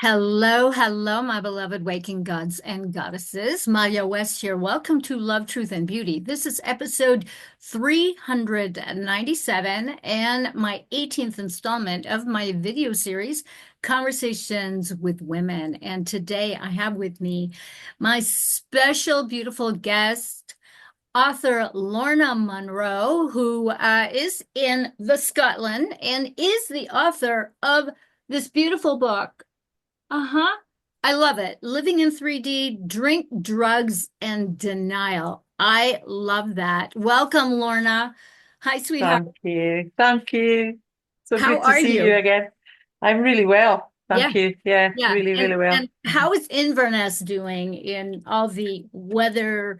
Hello, hello, my beloved waking gods and goddesses. Malia West here. Welcome to Love, Truth, and Beauty. This is episode 397 and my 18th installment of my video series, Conversations with Women. And today I have with me my special, beautiful guest, author Lorna Munro, who is in the Scotland and is the author of this beautiful book. Uh-huh. I love it. Living in 3D, drink, drugs, and denial. I love that. Welcome, Lorna. Hi, sweetheart. Thank you. Thank you. So How good to are see you you? again. I'm really well. Yeah, Thank you. Yeah, yeah. really, And really well. and how is Inverness doing in all the weather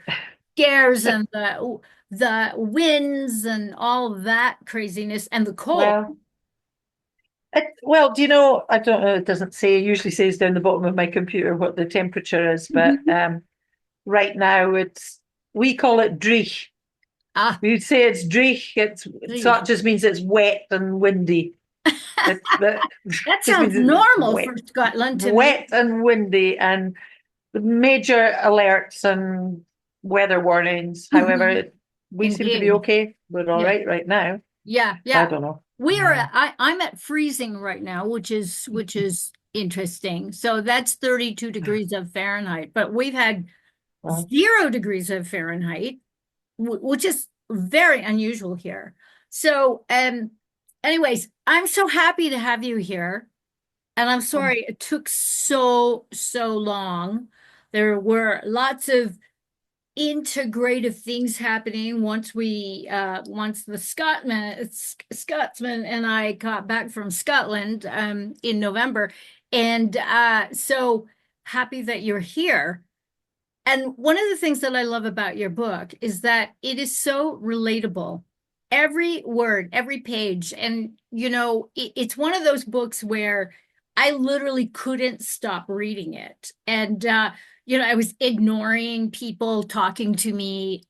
scares and the winds and all that craziness and the cold? Well, do you know, I don't know, it doesn't say, it usually says down the bottom of my computer what the temperature is, but Mhm. right now we call it dreich. Ah, We'd say it's dreich. So geez. that just means it's wet and windy. That That just sounds means it's normal for Scotland to me. wet and windy and major alerts and weather warnings. Mhm. However, we seem to be Indeed. okay. We're all Yeah. right now. Yeah, I yeah. don't know. We are at, I'm at freezing right now, which is interesting. So that's 32 degrees of Fahrenheit, but we've had Well, 0 degrees of Fahrenheit, which is very unusual here. So, anyways, I'm so happy to have you here. And I'm um, sorry it took so long. There were lots of integrative things happening once the Scotsman and I got back from Scotland in November, and so happy that you're here. And one of the things that I love about your book is that it is so relatable. Every word, every page. And, it's one of those books where I literally couldn't stop reading it. And, I was ignoring people talking to me.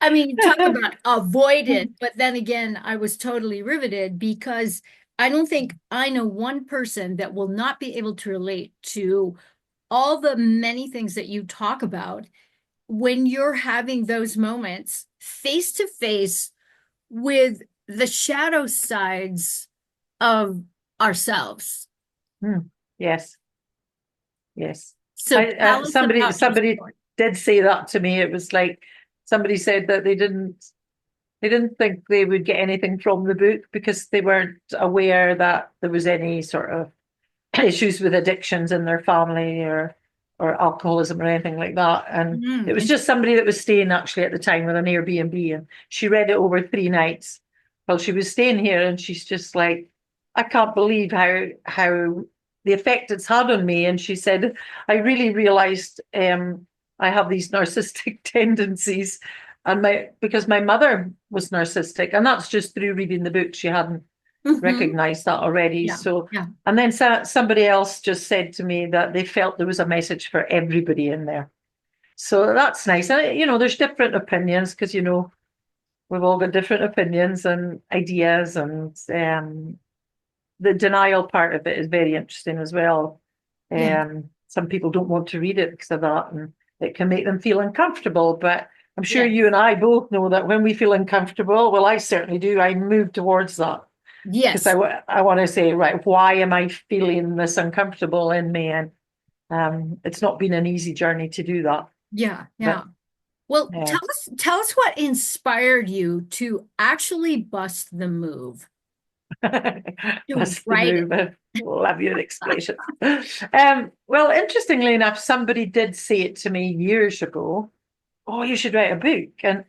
I mean, talk about avoided, but then again, I was totally riveted because I don't think I know one person that will not be able to relate to all the many things that you talk about when you're having those moments face to face with the shadow sides of ourselves. hmm, yes, yes. So tell us Somebody about your somebody story. did say that to me. It was like somebody said that they didn't think they would get anything from the book because they weren't aware that there was any sort of issues with addictions in their family or alcoholism or anything like that. And it was And just somebody that was staying actually at the time with an Airbnb, and she read it over 3 nights while she was staying here, and she's just like, I can't believe how the effect it's had on me. And she said, I really realized I have these narcissistic tendencies. And my because my mother was narcissistic, and that's just through reading the book. She hadn't mhm. recognized that already. Yeah, So, yeah, and then somebody else just said to me that they felt there was a message for everybody in there. So that's nice. And, there's different opinions because, we've all got different opinions and ideas. And the denial part of it is very interesting as well. yeah, Some people don't want to read it because of that, and it can make them feel uncomfortable. But I'm sure yeah, you and I both know that when we feel uncomfortable, well, I certainly do, I move towards that because yes, I want to say, right, why am I feeling this uncomfortable in me? And it's not been an easy journey to do that. yeah, yeah. But Well, yeah, tell us what inspired you to actually bust the move to that's the write it. move. I love your explanation. Well, interestingly enough, somebody did say it to me years ago. Oh, you should write a book. And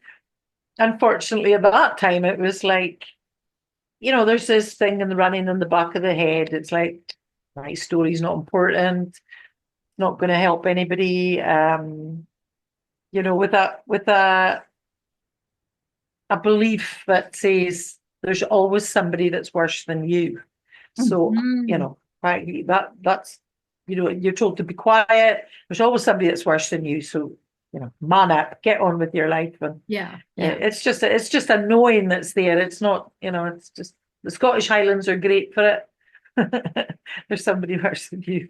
unfortunately, at that time, it was like, there's this thing in the running in the back of the head. It's like, my story's not important, not going to help anybody. With a belief that says there's always somebody that's worse than you. So, Mhm. right, that's you're told to be quiet. There's always somebody that's worse than you. So, man up, get on with your life. And Yeah, yeah. it's just a knowing that's there. It's not, it's just the Scottish Highlands are great for it. There's somebody worse than you.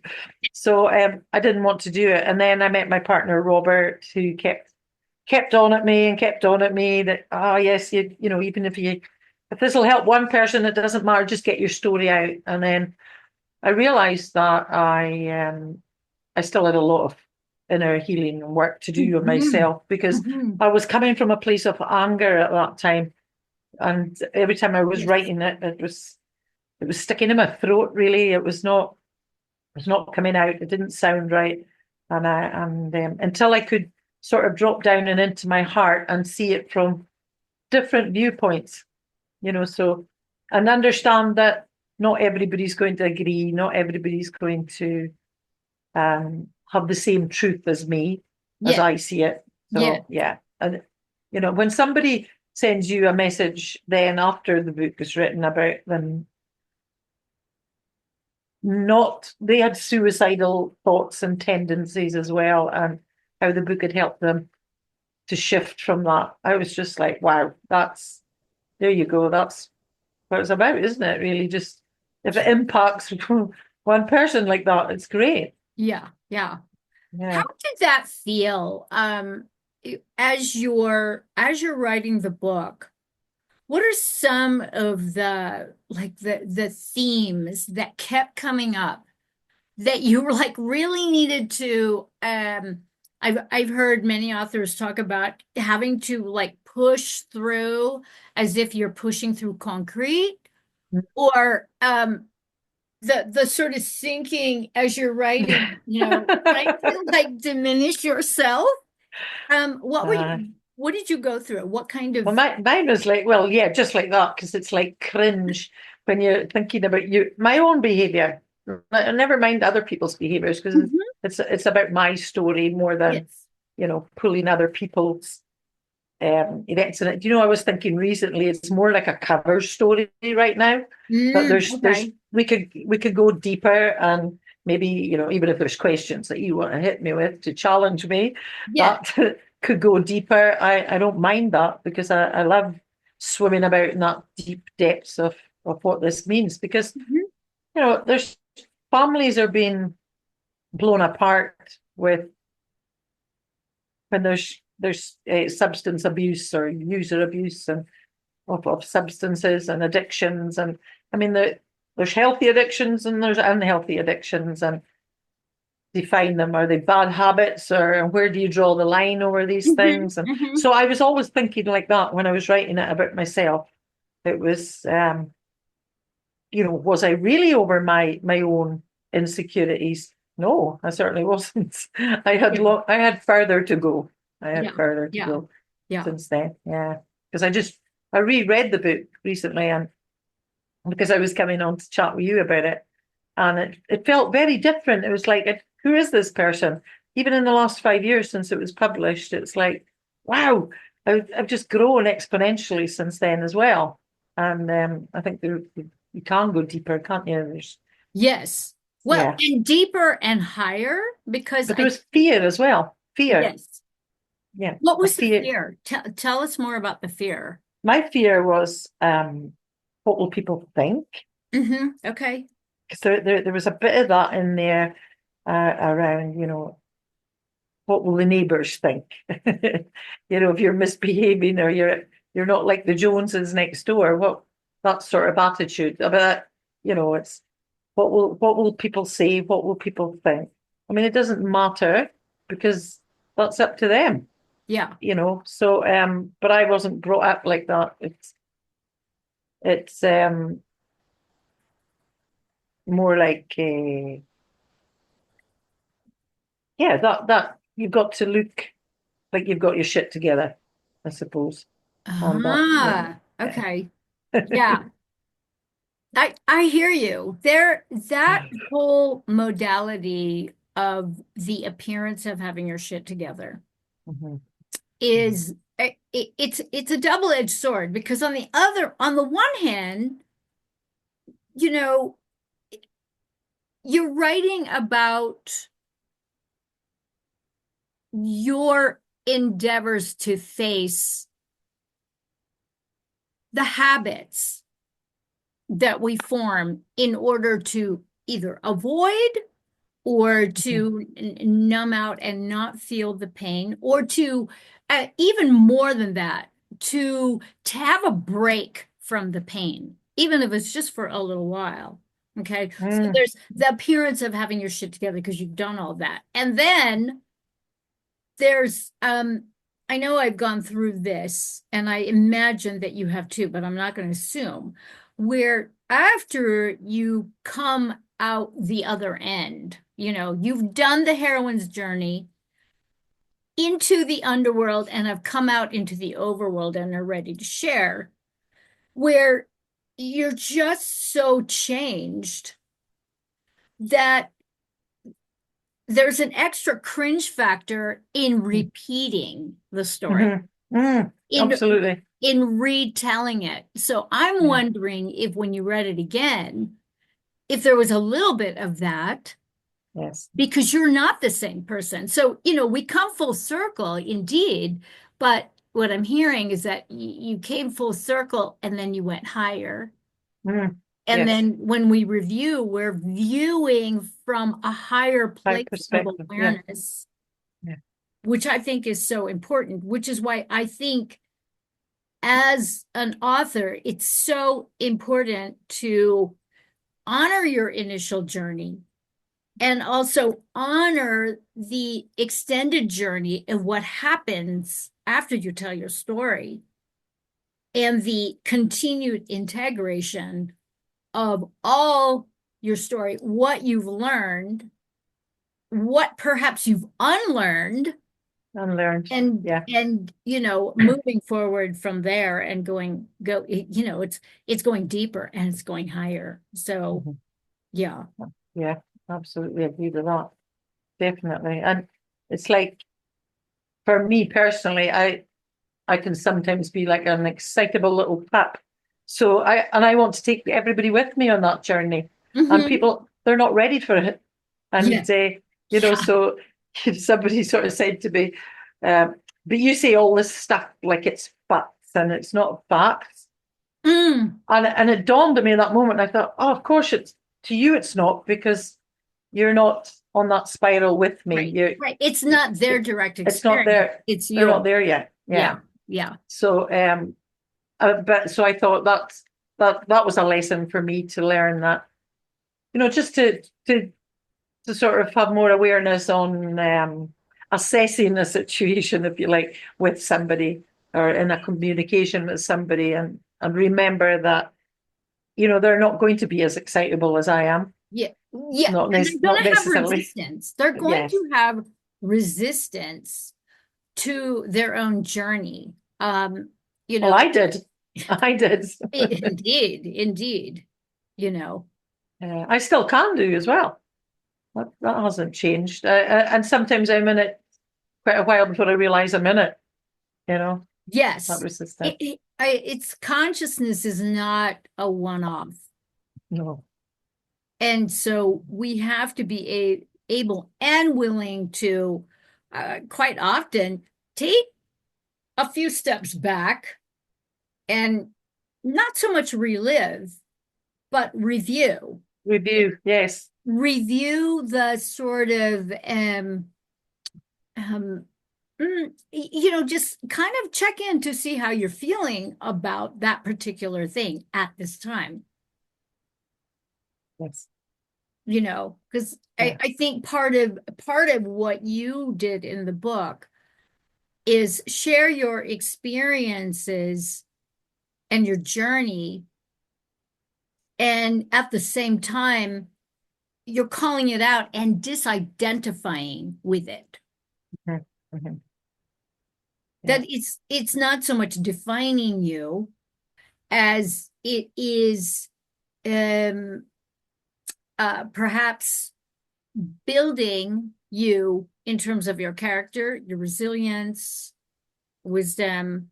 So I didn't want to do it. And then I met my partner, Robert, who kept on at me and kept on at me that, oh yes, even if this will help one person, it doesn't matter, just get your story out. And then I realized that I still had a lot of inner healing and work to do on Mhm. myself because Mhm. I was coming from a place of anger at that time. And every time I was Yes. writing it, it was sticking in my throat, really. It was not coming out. It didn't sound right. And until I could sort of drop down and into my heart and see it from different viewpoints, so and understand that not everybody's going to agree, not everybody's going to have the same truth as me, as Yeah. I see it. Yeah. So yeah. And when somebody sends you a message then after the book is written about them, not they had suicidal thoughts and tendencies as well, and how the book had helped them to shift from that. I was just like, wow, that's there you go. That's what it's about, isn't it? Really, just if it impacts one person like that, it's great. Yeah. Yeah. How Yeah. did that feel? As you're writing the book, what are some of the themes that kept coming up that you were like really needed to I've heard many authors talk about having to like push through as if you're pushing through concrete, or the sort of sinking as you're writing, trying to like diminish yourself. Uh, What did you go through? What kind well, of mine was like, well, yeah, just like that, because it's like cringe when you're thinking about my own behavior. Never mind other people's behaviors, because Mhm. it's about my story more than Yes. pulling other people's events in it. I was thinking recently it's more like a cover story right now. But there's Okay. we could go deeper, and maybe even if there's questions that you want to hit me with to challenge me, Yeah. that could go deeper. I don't mind that because I love swimming about in that deep depths of what this means, because Mhm. there's families are being blown apart with when there's substance abuse or user abuse and of substances and addictions. And I mean, there's healthy addictions and there's unhealthy addictions, and define them. Are they bad habits, or where do you draw the line over these Mhm. things? And Mhm. so I was always thinking like that when I was writing it about myself. It was, was I really over my own insecurities? No, I certainly wasn't. Yeah. I had further to go. I had Yeah. further to Yeah. go Yeah. since then. Yeah, because I reread the book recently, and because I was coming on to chat with you about it, and it felt very different. It was like, who is this person? Even in the last 5 years since it was published, it's like, wow, I've just grown exponentially since then as well. And I think you can go deeper, can't you? Yes. Well, Yeah, and deeper and higher because but there I, was fear as well. Fear, yes. yeah, What a was the fear. fear? Tell us more about the fear. My fear was, what will people think? Okay. Because there was a bit of that in there around, what will the neighbours think? If you're misbehaving or you're not like the Joneses next door, what that sort of attitude about, it's what will people say? What will people think? I mean, it doesn't matter because that's up to them, Yeah. So, but I wasn't brought up like that. It's more like, yeah, that you've got to look like you've got your shit together, I suppose. And that, yeah. Okay. Yeah. I hear you. That whole modality of the appearance of having your shit together Mhm. is it's a double-edged sword because on the one hand, you know, you're writing about your endeavors to face the habits that we form in order to either avoid or to numb out and not feel the pain, or to even more than that, to have a break from the pain, even if it's just for a little while. Okay. So Mm, there's the appearance of having your shit together because you've done all that. And then there's I know I've gone through this, and I imagine that you have too, but I'm not going to assume, where after you come out the other end, you've done the heroine's journey into the underworld and have come out into the overworld and are ready to share, where you're just so changed that there's an extra cringe factor in repeating the story, in absolutely. in retelling it. So I'm Yeah. wondering if when you read it again, if there was a little bit of that, Yes. because you're not the same person. So, we come full circle indeed, but what I'm hearing is that you came full circle and then you went higher. Mm, And yes. then when we review, we're viewing from a higher High place of perspective. Yeah. awareness, Yeah. which I think is so important, which is why I think as an author, it's so important to honor your initial journey and also honor the extended journey of what happens after you tell your story and the continued integration of all your story, what you've learned, what perhaps you've unlearned, Unlearned. and Yeah. moving forward from there and it's going deeper and it's going higher. So Mhm. yeah. Yeah. Absolutely agree with that. Definitely. And it's like, for me personally, I can sometimes be like an excitable little pup. So I want to take everybody with me on that journey. And Hmm. people, they're not ready for it. Yeah. And Yeah. so somebody sort of said to me, but you say all this stuff like it's facts, and it's not facts. Mm. And it dawned on me in that moment. I thought, oh, of course it's to you, it's not, because you're not on that spiral with me. Right. Right. It's not their direct It's not experience. there. It's They're yours. not there yet. Yeah. Yeah. Yeah. So but so I thought that was a lesson for me to learn that, just to sort of have more awareness on assessing a situation, if you like, with somebody, or in a communication with somebody, and remember that, they're not going to be as excitable as I am. Yeah. Yeah. Not And they're not going to have necessarily. resistance. They're going Yes. to have resistance to their own journey. You Well, know, I did. I did. indeed, indeed, you know. I still can do as well. That hasn't changed. And sometimes I'm in it quite a while before I realize I'm in it. That Yes. resistance. Its consciousness is not a one-off. No. And so we have to be able and willing to quite often take a few steps back and not so much relive, but Review. Yes. review the sort of um, just kind of check in to see how you're feeling about that particular thing at this time, Yes. because Yeah. I think part of what you did in the book is share your experiences and your journey, and at the same time you're calling it out and disidentifying with it, Mhm. Mhm. Yeah. that it's not so much defining you as it is um perhaps building you in terms of your character, your resilience, wisdom,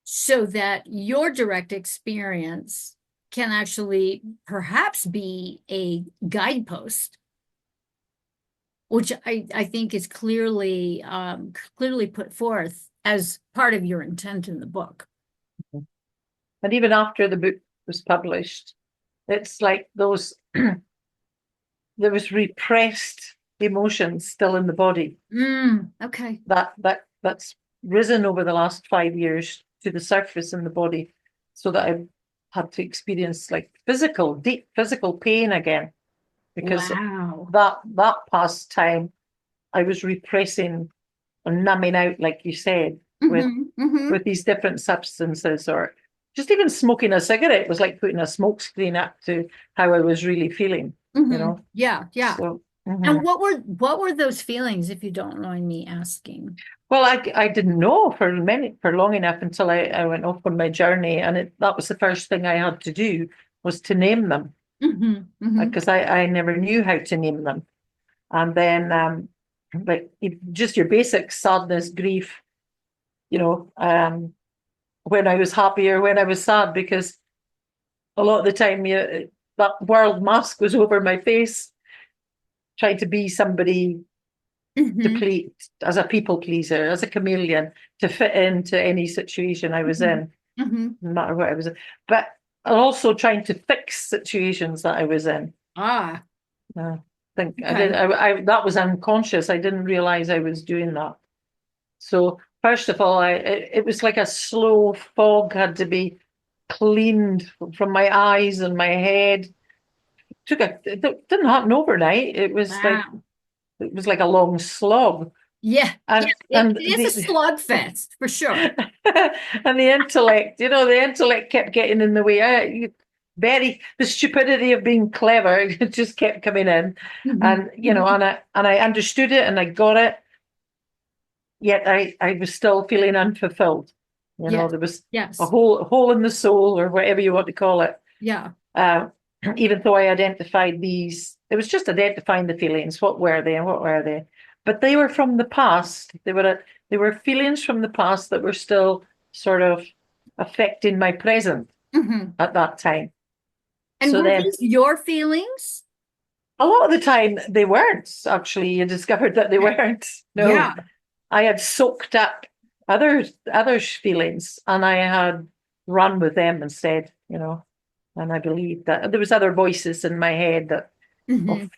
so that your direct experience can actually perhaps be a guidepost, which I think is clearly put forth as part of your intent in the book. And even after the book was published, It's like those, there was repressed emotions still in the body Okay. that's risen over the last 5 years to the surface in the body, so that I've had to experience like deep physical pain again, because Wow. that past time I was repressing or numbing out, like you said, with Mm-hmm. these different substances, or just even smoking a cigarette was like putting a smoke screen up to how I was really feeling, you know. Yeah, yeah. So, And what were those feelings, if you don't mind me asking? well, I didn't know for long enough until I went off on my journey, and that was the first thing I had to do, was to name them, Mm-hmm. because I never knew how to name them. And then, like just your basic sadness, grief, you know, when I was happy or when I was sad, because a lot of the time, that world mask was over my face, trying to be somebody to Mm-hmm. please, as a people pleaser, as a chameleon, to fit into any situation I was Mm-hmm. in, Mm-hmm. no matter what I was in. But also trying to fix situations that I was in. Ah, I think I did. okay. That was unconscious. I didn't realize I was doing that. So first of all, it was like a slow fog had to be cleaned from my eyes and my head. It didn't happen overnight. Wow. It was like a long slog. Yeah, yeah. It And is a slugfest for sure. and the intellect, the intellect kept getting in the way. The stupidity of being clever, it just kept coming in, Mm-hmm. and I understood it and I got it. Yet I was still feeling unfulfilled. Yes. There was a Yes. hole in the soul, or whatever you want to call it. Yeah. Uh, Even though I identified these, it was just identifying the feelings. What were they and what were they? But they were from the past. They were feelings from the past that were still sort of affecting my present Hmm. at that time. And So were then these your feelings? a lot of the time they weren't actually. You discovered that they Okay. weren't. No, Yeah. I had soaked up others' feelings, and I had run with them instead, And I believed that there was other voices in my head that Hmm. of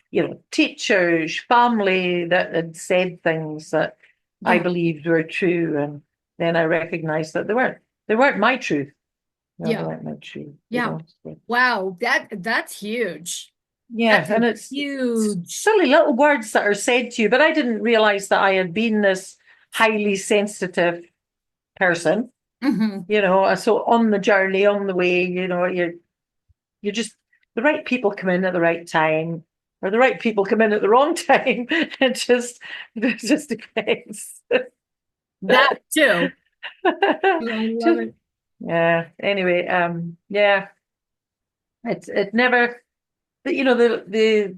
teachers, family that had said things that I Yeah. believed were true, and then I recognized that they weren't my truth. No, they Yeah. weren't my truth. Yeah. So, Wow. That's huge. yeah, That's and a it's huge. silly little words that are said to you, but I didn't realize that I had been this highly sensitive person. Hmm. So on the journey, on the way, you're just, the right people come in at the right time, or the right people come in at the wrong time. It just depends. That too. I love Just, it. yeah. Anyway, yeah. It never, the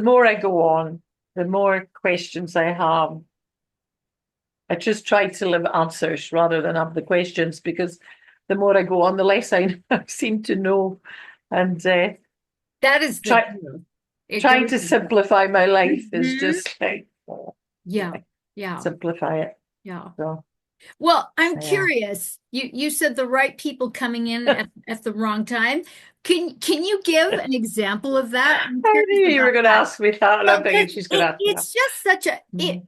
more I go on, the more questions I have. I just try to live answers rather than have the questions, because the more I go on, the less I seem to know, and That is the try truth. It trying goes to with that. simplify my life is Hmm. just like, oh, Yeah. yeah, Yeah. simplify it. Yeah. So Well, I'm yeah, curious. You said the right people coming in at the wrong time. Can you give an example of that? I'm I curious knew you were about going to that. ask me that, and Well, I'm thinking because she's going to ask me that. it's just such a Mm.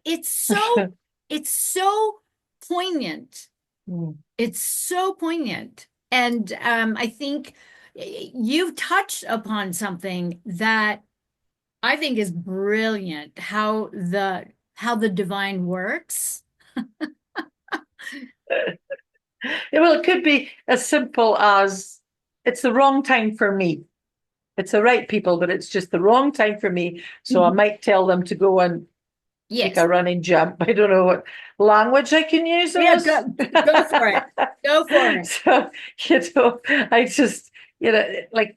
it's so poignant. Mm. It's so poignant. And I think you've touched upon something that I think is brilliant, how the divine works. Well, it could be as simple as it's the wrong time for me. It's the right people, but it's just the wrong time for me. So I Mhm. might tell them to go and take Yes. a running jump. I don't know what language I can use in Yeah, this. go for it. Go for it. So, I just, like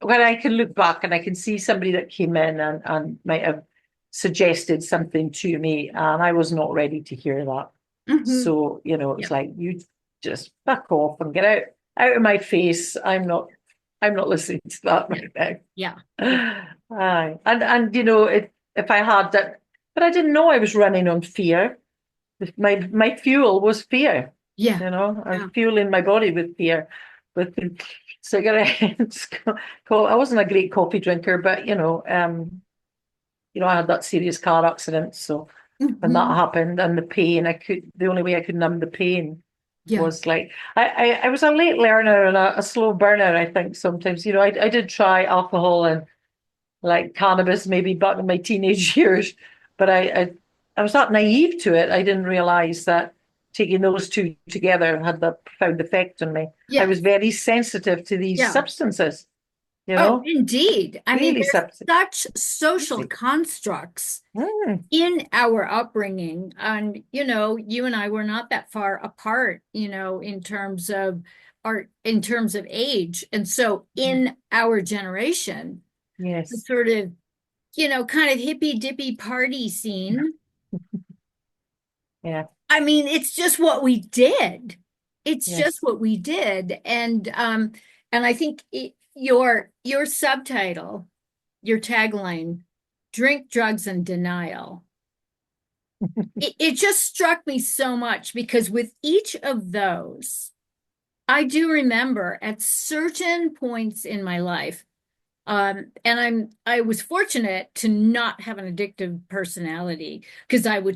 when I can look back and I can see somebody that came in and might have suggested something to me, and I was not ready to hear that. Hmm. So, it's Yeah. like, you just back off and get out of my face. I'm not listening to that right now. Yeah. Yeah. Aye. And if I had that, but I didn't know I was running on fear. My fuel was fear. Yeah. I was Yeah. fueling my body with fear. with cigarettes. I wasn't a great coffee drinker, but I had that serious car accident. So when that Hmm. happened and the only way I could numb the pain Yeah. was like, I was a late learner and a slow burner, I think sometimes. I did try alcohol and like cannabis maybe back in my teenage years, but I was that naive to it. I didn't realize that taking those two together had that profound effect on me. I Yes. was very sensitive to these Yeah. substances, Oh, indeed. I mean, really there's sensitive. such social constructs Mm, in our upbringing. And, you and I were not that far apart, in terms of age. And so in our generation, the yes. sort of, kind of hippy dippy party scene. Yeah. I mean, it's just what we did. It's just Yes. what we did. And I think your subtitle, your tagline, drink, drugs, and denial. It just struck me so much because with each of those, I do remember at certain points in my life, and I was fortunate to not have an addictive personality because I was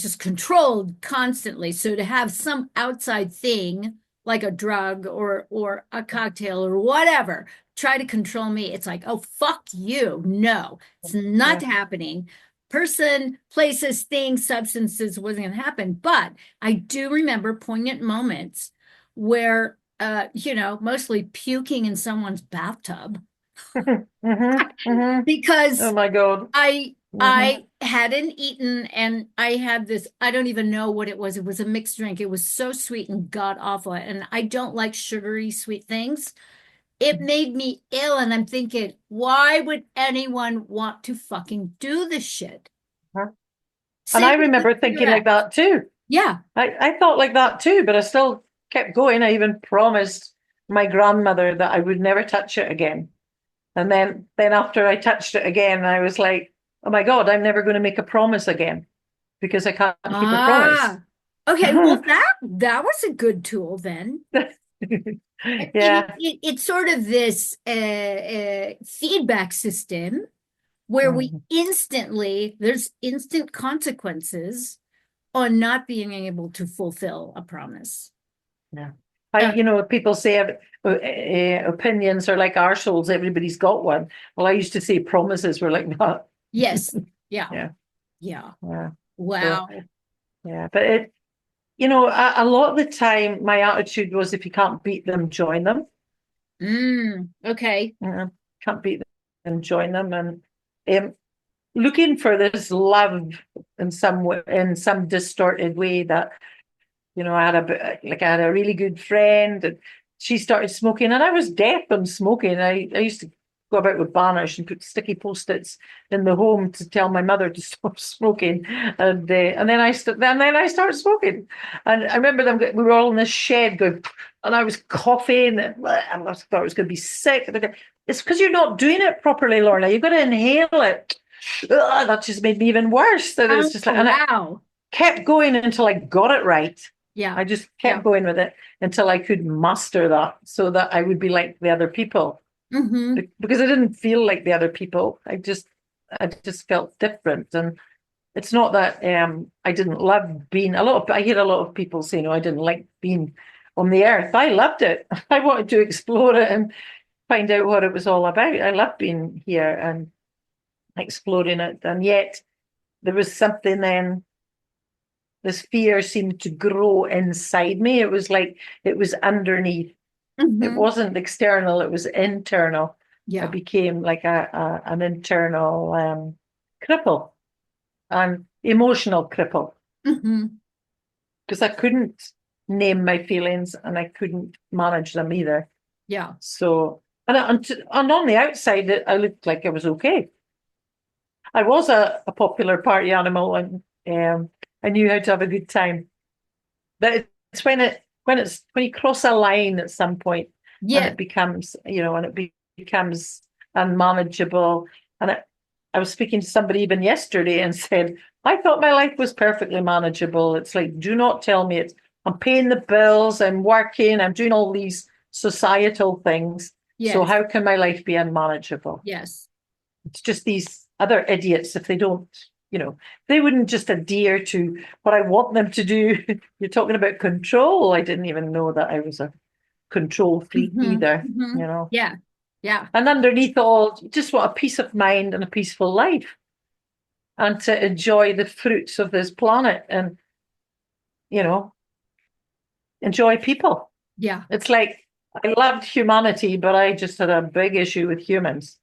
just controlled constantly. So to have some outside thing like a drug or a cocktail or whatever try to control me, it's like, oh fuck you. No, it's not Yeah. happening. Person, places, things, substances wasn't gonna happen. But I do remember poignant moments where mostly puking in someone's bathtub Oh because my God. I Hmm. I hadn't eaten and I had this, I don't even know what it was. It was a mixed drink. It was so sweet and god awful. And I don't like sugary sweet things. It made me ill. And I'm thinking, why would anyone want to fucking do this shit? And Same I with the remember thinking like cigarettes. that too. Yeah. I thought like that too, but I still kept going. I even promised my grandmother that I would never touch it again. And then after I touched it again, I was like, oh my God, I'm never going to make a promise again because I can't keep a promise. Ah. Okay. Well, that was a good tool then. Yeah. It's sort of this feedback system where Mhm. there's instant consequences on not being able to fulfill a promise. Yeah. Uh, People say opinions are like arseholes, everybody's got one. Well, I used to say promises were like that. yes. Yeah. Yeah. Yeah. Yeah. So, Wow. yeah. But a lot of the time, my attitude was if you can't beat them, join them. Okay. Yeah. Can't beat them, join them. And um, looking for this love in in some distorted way that I had a really good friend, and she started smoking, and I was deaf on smoking. I used to go about with banners and put sticky post-its in the home to tell my mother to stop smoking, and then I started smoking, and I remember we were all in this shed going, and I was coughing, and I thought I was going to be sick. It's because you're not doing it properly, Lorna. You've got to inhale it. Ugh, that just made me even worse. That it was Oh, just like, and I wow. kept going until I got it right. Yeah. I just Yeah. kept going with it until I could master that so that I would be like the other people. Mm-hmm. Because I didn't feel like the other people. I just felt different. And it's not that I didn't love being I hear a lot of people say, no, I didn't like being on the earth. I loved it. I wanted to explore it and find out what it was all about. I loved being here and exploring it. And yet there was something then this fear seemed to grow inside me. It was like it was underneath. It Mm-hmm. wasn't external, it was internal. I Yeah. became like an internal cripple, an emotional cripple, Mm-hmm. because I couldn't name my feelings and I couldn't manage them either. Yeah. So, and on the outside, I looked like I was okay. I was a popular party animal and I knew how to have a good time. But it's when you cross a line at some point and Yeah. it becomes, and becomes unmanageable. And I was speaking to somebody even yesterday and said, I thought my life was perfectly manageable. It's like, do not tell me I'm paying the bills, I'm working, I'm doing all these societal things. So Yes. how can my life be unmanageable? Yes. It's just these other idiots, if they don't, they wouldn't just adhere to what I want them to do. You're talking about control. I didn't even know that I was a control freak either, Yeah. Yeah. And underneath it all, you just want a peace of mind and a peaceful life and to enjoy the fruits of this planet and, you know, enjoy people. Yeah. It's like I loved humanity, but I just had a big issue with humans.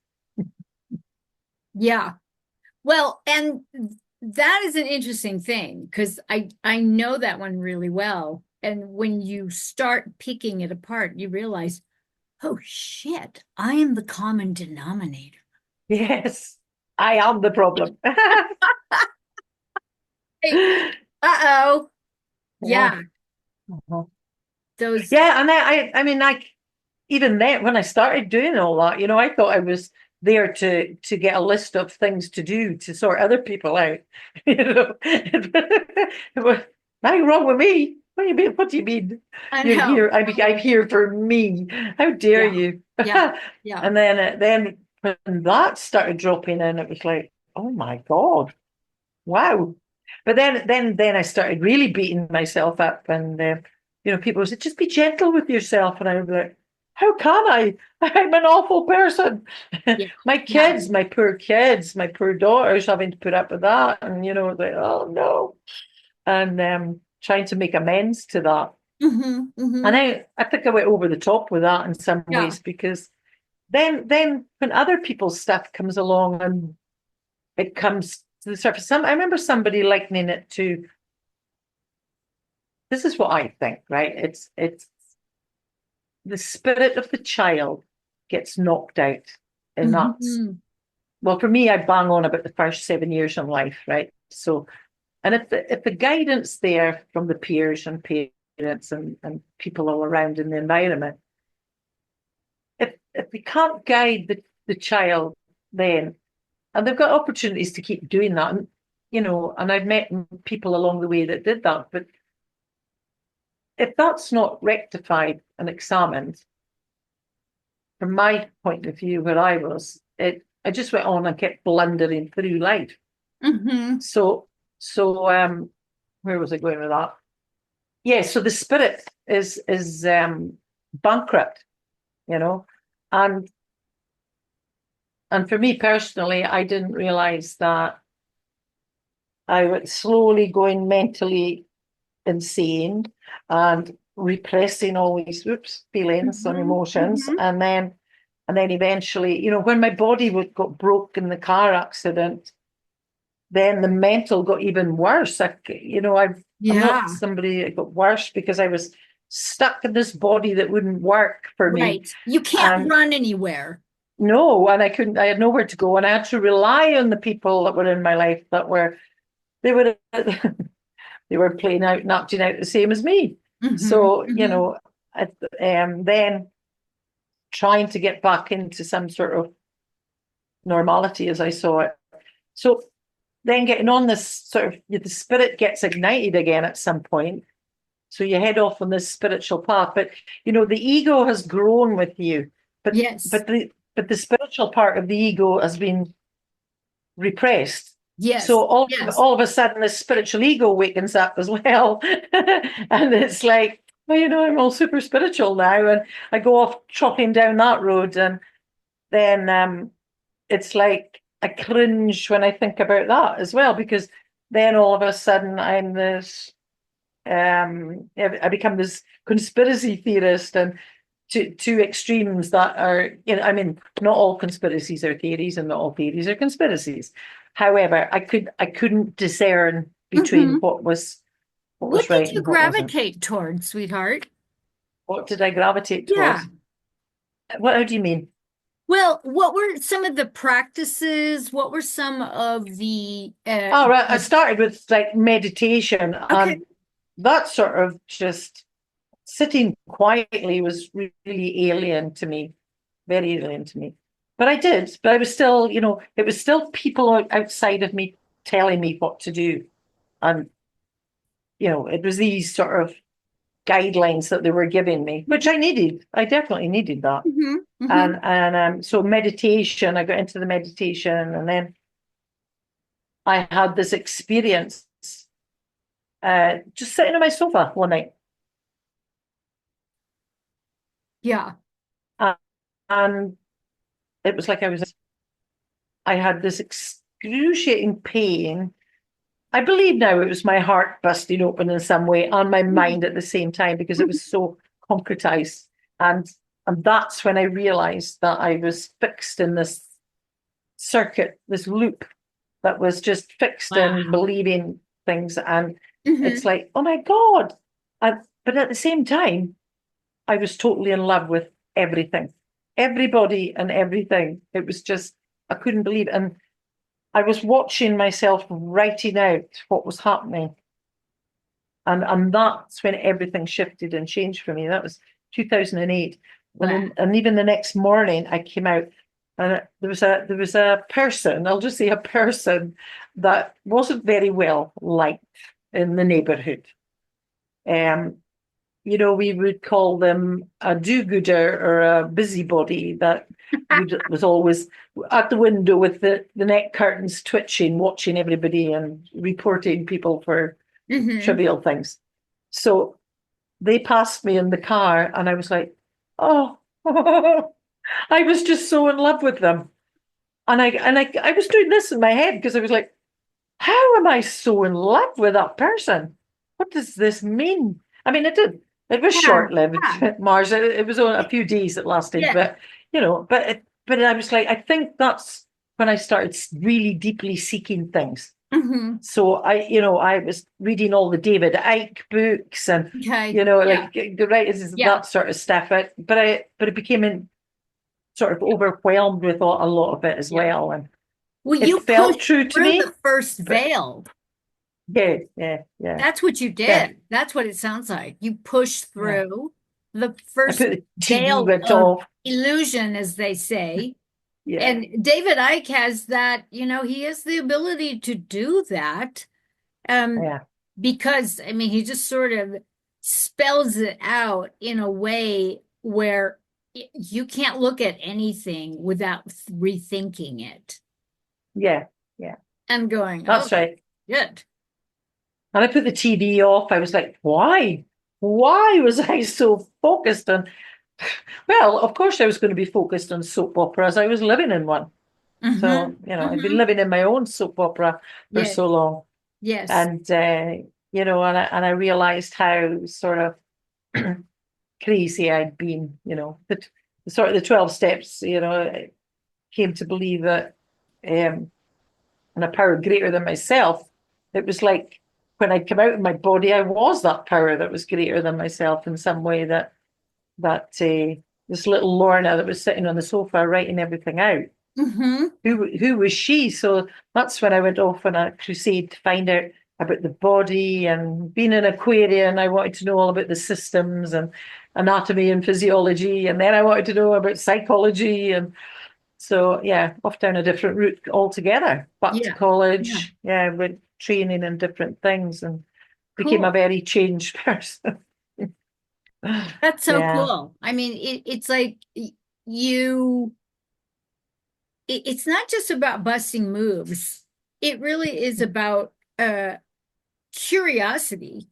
Yeah. Well, and that is an interesting thing because I know that one really well. And when you start picking it apart, you realize, oh shit, I am the common denominator. Yes, I am the problem. Hey, uh-oh. Yeah. Yeah, Uh-huh. those Yeah, and I mean, like even then, when I started doing all that, I thought I was there to get a list of things to do to sort other people out. Nothing wrong with me. What do you mean? What do you mean? I You're know. here. I'm here for me. How dare Yeah. you? Yeah. Yeah. And then when that started dropping in, it was like, oh my God, wow. But then I started really beating myself up, and people said, just be gentle with yourself, and I was like, how can I? I'm an awful person. Yeah. My Yeah. kids, my poor kids, my poor daughters having to put up with that, and like, oh no, and trying to make amends to that. And Mm-hmm. I think I went over the top with that in some Yeah. ways because then when other people's stuff comes along and it comes to the surface, I remember somebody likening it to, this is what I think, right? It's the spirit of the child gets knocked out, and that's, Mm-hmm. well, for me, I bang on about the first 7 years of life, right? So, and if the guidance there from the peers and parents and people all around in the environment, if we can't guide the child, then, and they've got opportunities to keep doing that, and I've met people along the way that did that, but if that's not rectified and examined, from my point of view, where I was, I just went on and kept blundering through life. Mm-hmm. So where was I going with that? Yeah, so the spirit is bankrupt, you know, and and for me personally, I didn't realize that I was slowly going mentally insane and repressing all these feelings and Mm-hmm. emotions, Mm-hmm. and then eventually, when my body got broke in the car accident, then the mental got even worse. I'm not Yeah. somebody that got worse because I was stuck in this body that wouldn't work for me. Right. You can't And run anywhere. no, and I had nowhere to go. And I had to rely on the people that were in my life they were, they were playing out and acting out the same as me. Mm-hmm. So, Mm-hmm. then trying to get back into some sort of normality as I saw it. So then getting on this sort of, the spirit gets ignited again at some point. So you head off on this spiritual path, but the ego has grown with you, but Yes. but the spiritual part of the ego has been repressed. Yes. So all Yes. all of a sudden, the spiritual ego wakens up as well, and it's like, well, I'm all super spiritual now, and I go off trotting down that road, and then it's like I cringe when I think about that as well, because then all of a sudden I'm this, I become this conspiracy theorist, and two extremes that are, I mean, not all conspiracies are theories and not all theories are conspiracies. However, I couldn't discern between Mm-hmm. what was What did right you and what wasn't. gravitate towards, sweetheart? What did I gravitate Yeah. towards? How do you mean? Well, what were some of the practices? What were some of the All right, I started with like meditation, okay. and that sort of just sitting quietly was really alien to me, very alien to me. But I did, but I was still, it was still people outside of me telling me what to do. And, it was these sort of guidelines that they were giving me, which I needed. I definitely needed that. Mm-hmm. Mm-hmm. And so meditation, I got into the meditation, and then I had this experience just sitting on my sofa one night. Yeah. Uh, and it was like I had this excruciating pain. I believe now it was my heart busting open in some way and my mind at the same time because it was so concretized. And and that's when I realized that I was fixed in this circuit, this loop that was just fixed in Wow. believing things. And it's Mm-hmm. like, oh my God. But at the same time, I was totally in love with everything, everybody and everything. It was just, I couldn't believe it. And I was watching myself writing out what was happening. And that's when everything shifted and changed for me. That was 2008. Wow. And even the next morning I came out and there was a person, I'll just say a person that wasn't very well liked in the neighborhood. Um, we would call them a do-gooder or a busybody that was always at the window with the neck curtains twitching, watching everybody and reporting people for Mm-hmm. trivial things. So they passed me in the car, and I was like, oh, I was just so in love with them. And I was doing this in my head because I was like, how am I so in love with that person? What does this mean? I mean, it was Yeah. short lived, Yeah. Mars. It was only a few days it lasted, Yeah. but I was like, I think that's when I started really deeply seeking things. Mm-hmm. So I was reading all the David Icke books and, Okay. Yeah. like the writers, Yeah. that sort of stuff. But it became sort of overwhelmed with a lot of it as Yeah. well. And Well, it you felt pushed true to through the me, first but veil. yeah, yeah, yeah, That's what you yeah. did. That's what it sounds like. You pushed Yeah. through the I first put the TV veil went of off. illusion, as they say. Yeah, And David Icke has that, he has the ability to do that. Um, yeah, because I mean, he just sort of spells it out in a way where you can't look at anything without rethinking it yeah, yeah. and going, That's okay, right. good. And I put the TV off. I was like, why? Why was I so focused on? Well, of course, I was going to be focused on soap operas. I was living in one. Mm-hmm. So, I've been Mm-hmm. living in my own soap opera for Yes. so long. Yes. And, and I realized how sort of crazy I'd been, the sort of the 12 steps, I came to believe that in a power greater than myself. It was like when I come out of my body, I was that power that was greater than myself in some way. That this little Lorna that was sitting on the sofa writing everything out. Mm-hmm. Who was she? So that's when I went off on a crusade to find out about the body, and being an Aquarian, I wanted to know all about the systems and anatomy and physiology, and then I wanted to know about psychology. And so, yeah, off down a different route altogether. Back to Yeah. Yeah. college, yeah, with training in different things, and became a Cool. very changed person. That's so Yeah. cool. I mean, it's like you, it's not just about busting moves. It really is about curiosity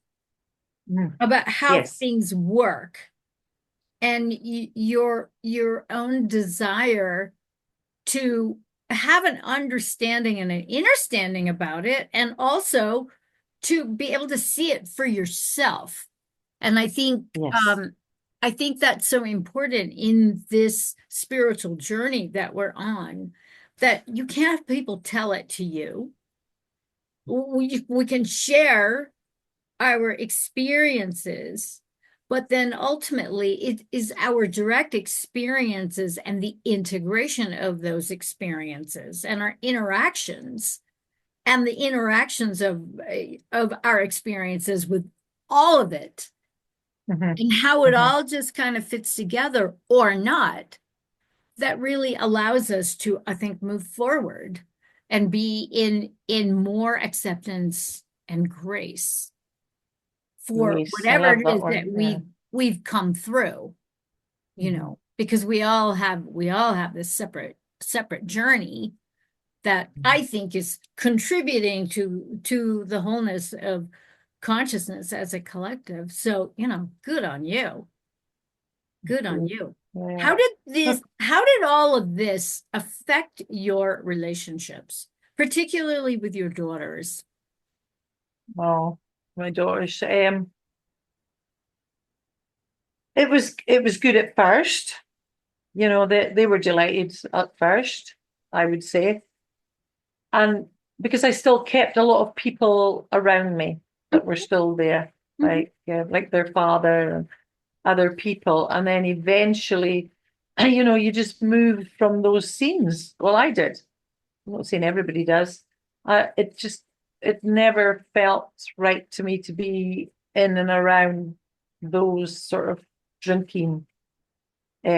Mm. about how Yes. things work and your own desire to have an understanding and an understanding about it, and also to be able to see it for yourself. And Yes. I think that's so important in this spiritual journey that we're on, that you can't have people tell it to you. We can share our experiences, but then ultimately it is our direct experiences and the integration of those experiences and our interactions and the interactions of our experiences with all of it, Hmm. and how it Hmm. all just kind of fits together or not, that really allows us to, I think, move forward and be in more acceptance and grace for Yes, I whatever love it that is that one. Yeah. we've come through, Mhm. because we all have this separate journey that Mhm. I think is contributing to the wholeness of consciousness as a collective. So, good on you. Good on Good. you. Yeah. How did all of this affect your relationships, particularly with your daughters? Oh, my daughters. It was good at first. They were delighted at first, I would say. And because I still kept a lot of people around me that were still there, Mhm. like their father and other people. And then eventually, you just move from those scenes. Well, I did. I'm not saying everybody does. It never felt right to me to be in and around those sort of drinking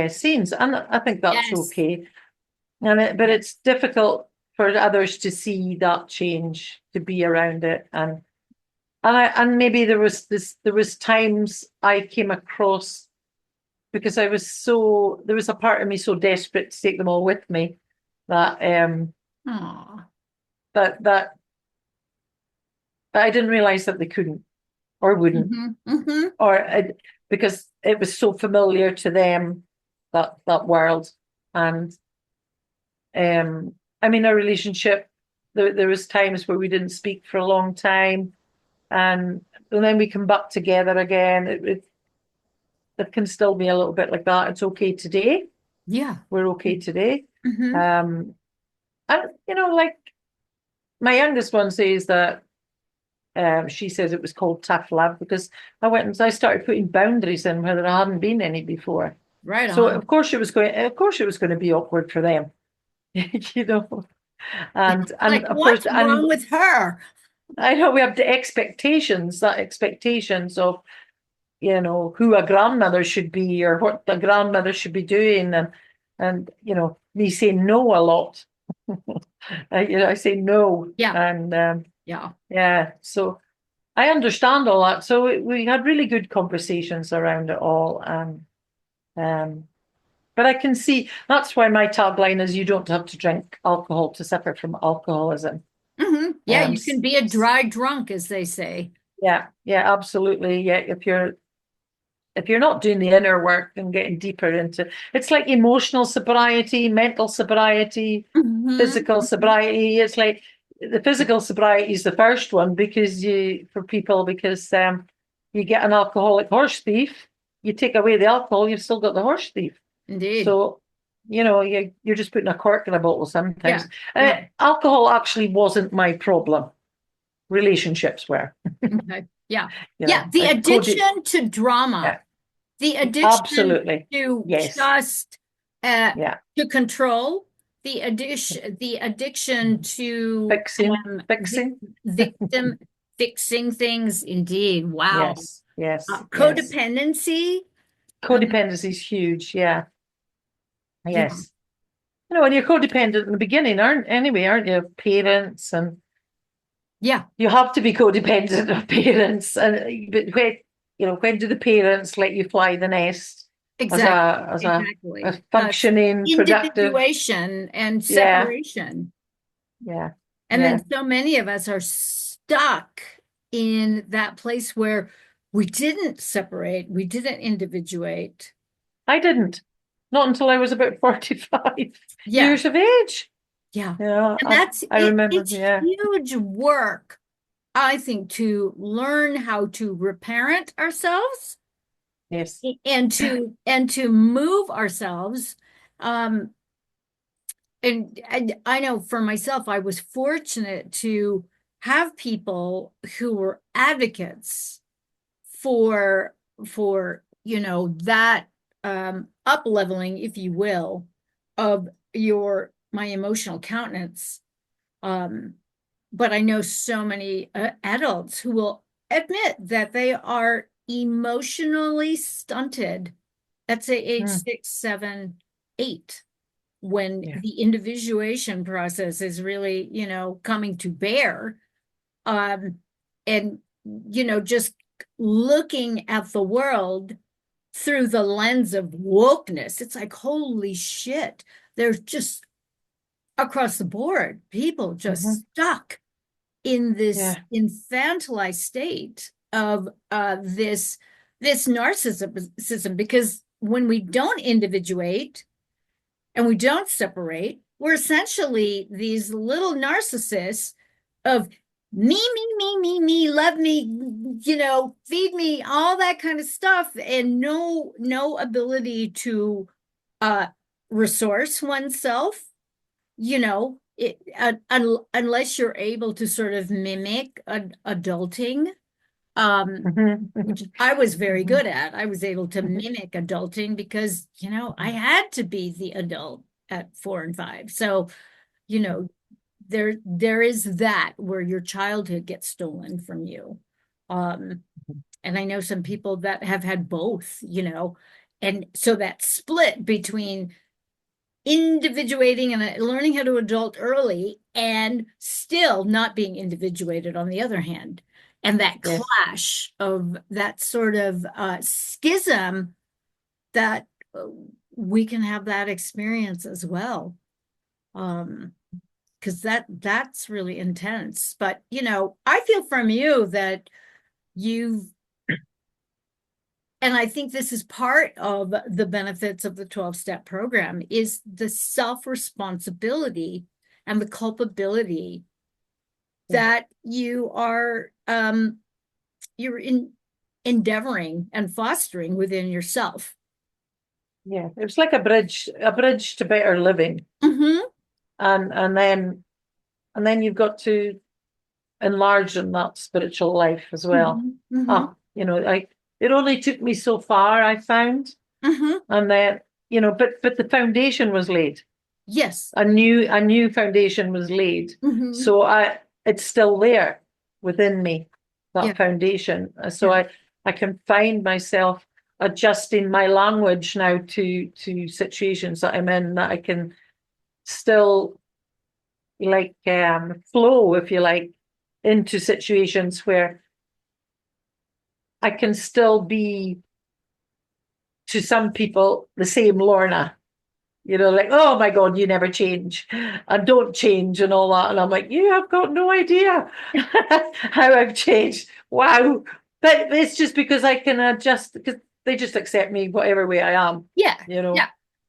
scenes. And I think that's Yes. okay. But Yeah. it's difficult for others to see that change, to be around it, and maybe there was times I came across because there was a part of me so desperate to take them all with me that Aw. that I didn't realize that they couldn't or wouldn't Mm-hmm. Mm-hmm. because it was so familiar to them, that world. And I mean, our relationship, there was times where we didn't speak for a long time, and then we come back together again. It can still be a little bit like that. It's okay today. Yeah. We're okay today. Mm-hmm. Um, and like my youngest one says that she says it was called tough love because I started putting boundaries in where there hadn't been any before. Right So on. of course it was going to be awkward for them, you know. And Like, of course, what's wrong and with her? I know we have the expectations of who a grandmother should be or what the grandmother should be doing, and me saying no a lot. I say no, Yeah. and Yeah. yeah, so I understand all that. So we had really good conversations around it all, and um, but I can see that's why my tagline is: "You don't have to drink alcohol to suffer from alcoholism." Mm-hmm. Yeah, Um, you can be a dry drunk, as they say. yeah, yeah, absolutely. Yeah, if you're not doing the inner work and getting deeper into it's like emotional sobriety, mental sobriety, Mm-hmm. physical sobriety. It's like the physical sobriety is the first one because you get an alcoholic horse thief, you take away the alcohol, you've still got the horse thief. Indeed. So you're just putting a cork in a bottle Yeah. sometimes. Yeah. Alcohol actually wasn't my problem. Relationships were. Okay. Yeah. Yeah. The I coded. addiction to drama, Yeah, the addiction absolutely. to Yes. just uh Yeah. to control, the addiction to Fixing, vic fixing. victim fixing things. Indeed. Wow. Yes, yes, yes. Codependency. Um, Codependency is huge. Yeah, yeah. yes. And you're codependent in the beginning, aren't you? Parents, and Yeah. you have to be codependent of parents. But when do the parents let you fly the nest as Exactly. a Exactly. functioning, productive? Individuation and Yeah, separation. yeah, And yeah. then so many of us are stuck in that place where we didn't separate, we didn't individuate. I didn't. Not until I was about 45 Yeah, years of age. yeah. Yeah, And I, that's I it. remember. It's Yeah, huge work, I think, to learn how to reparent ourselves yes. and to move ourselves. Um, and I know for myself, I was fortunate to have people who were advocates for that up leveling, if you will, of your my emotional countenance. Um, but I know so many adults who will admit that they are emotionally stunted at say age Mm, 6, 7, 8, when yeah. the individuation process is really, coming to bear. Um, and just looking at the world through the lens of wokeness. It's like, holy shit, there's just across the board, people Mhm. just stuck in this Yeah. infantilized state of this narcissism, because when we don't individuate and we don't separate, we're essentially these little narcissists of me, love me, feed me, all that kind of stuff, and no ability to uh resource oneself, unless you're able to sort of mimic adulting, Mhm. which I was very Mhm. good at. I was able to Mhm. mimic adulting because, I had to be the adult at 4 and 5. So, you know, there is that where your childhood gets stolen from you. Um, and I know some people that have had both, and so that split between individuating and learning how to adult early and still not being individuated on the other hand, and that Yes. clash of that sort of schism, that we can have that experience as well, because that's really intense. But I feel from you that you've and I think this is part of the benefits of the 12-step program, is the self-responsibility and the culpability Yeah. that you're endeavoring and fostering within yourself. Yeah. It was like a bridge to better living. Mm-hmm. And and then you've got to enlarge in that spiritual life as well. Mm-hmm. Mm-hmm. Ah, it only took me so far, I found. Mm-hmm. And then, but the foundation was laid. Yes. A new foundation was laid. Mm-hmm. So it's still there within me, Yeah. that foundation. So Yeah. I can find myself adjusting my language now to situations that I'm in, that I can still like flow, if you like, into situations where I can still be, to some people, the same Lorna. Like, oh my God, you never change and don't change and all that. And I'm like, you have got no idea how I've changed. Wow. But it's just because I can adjust, because they just accept me whatever way I am, Yeah. you Yeah. know.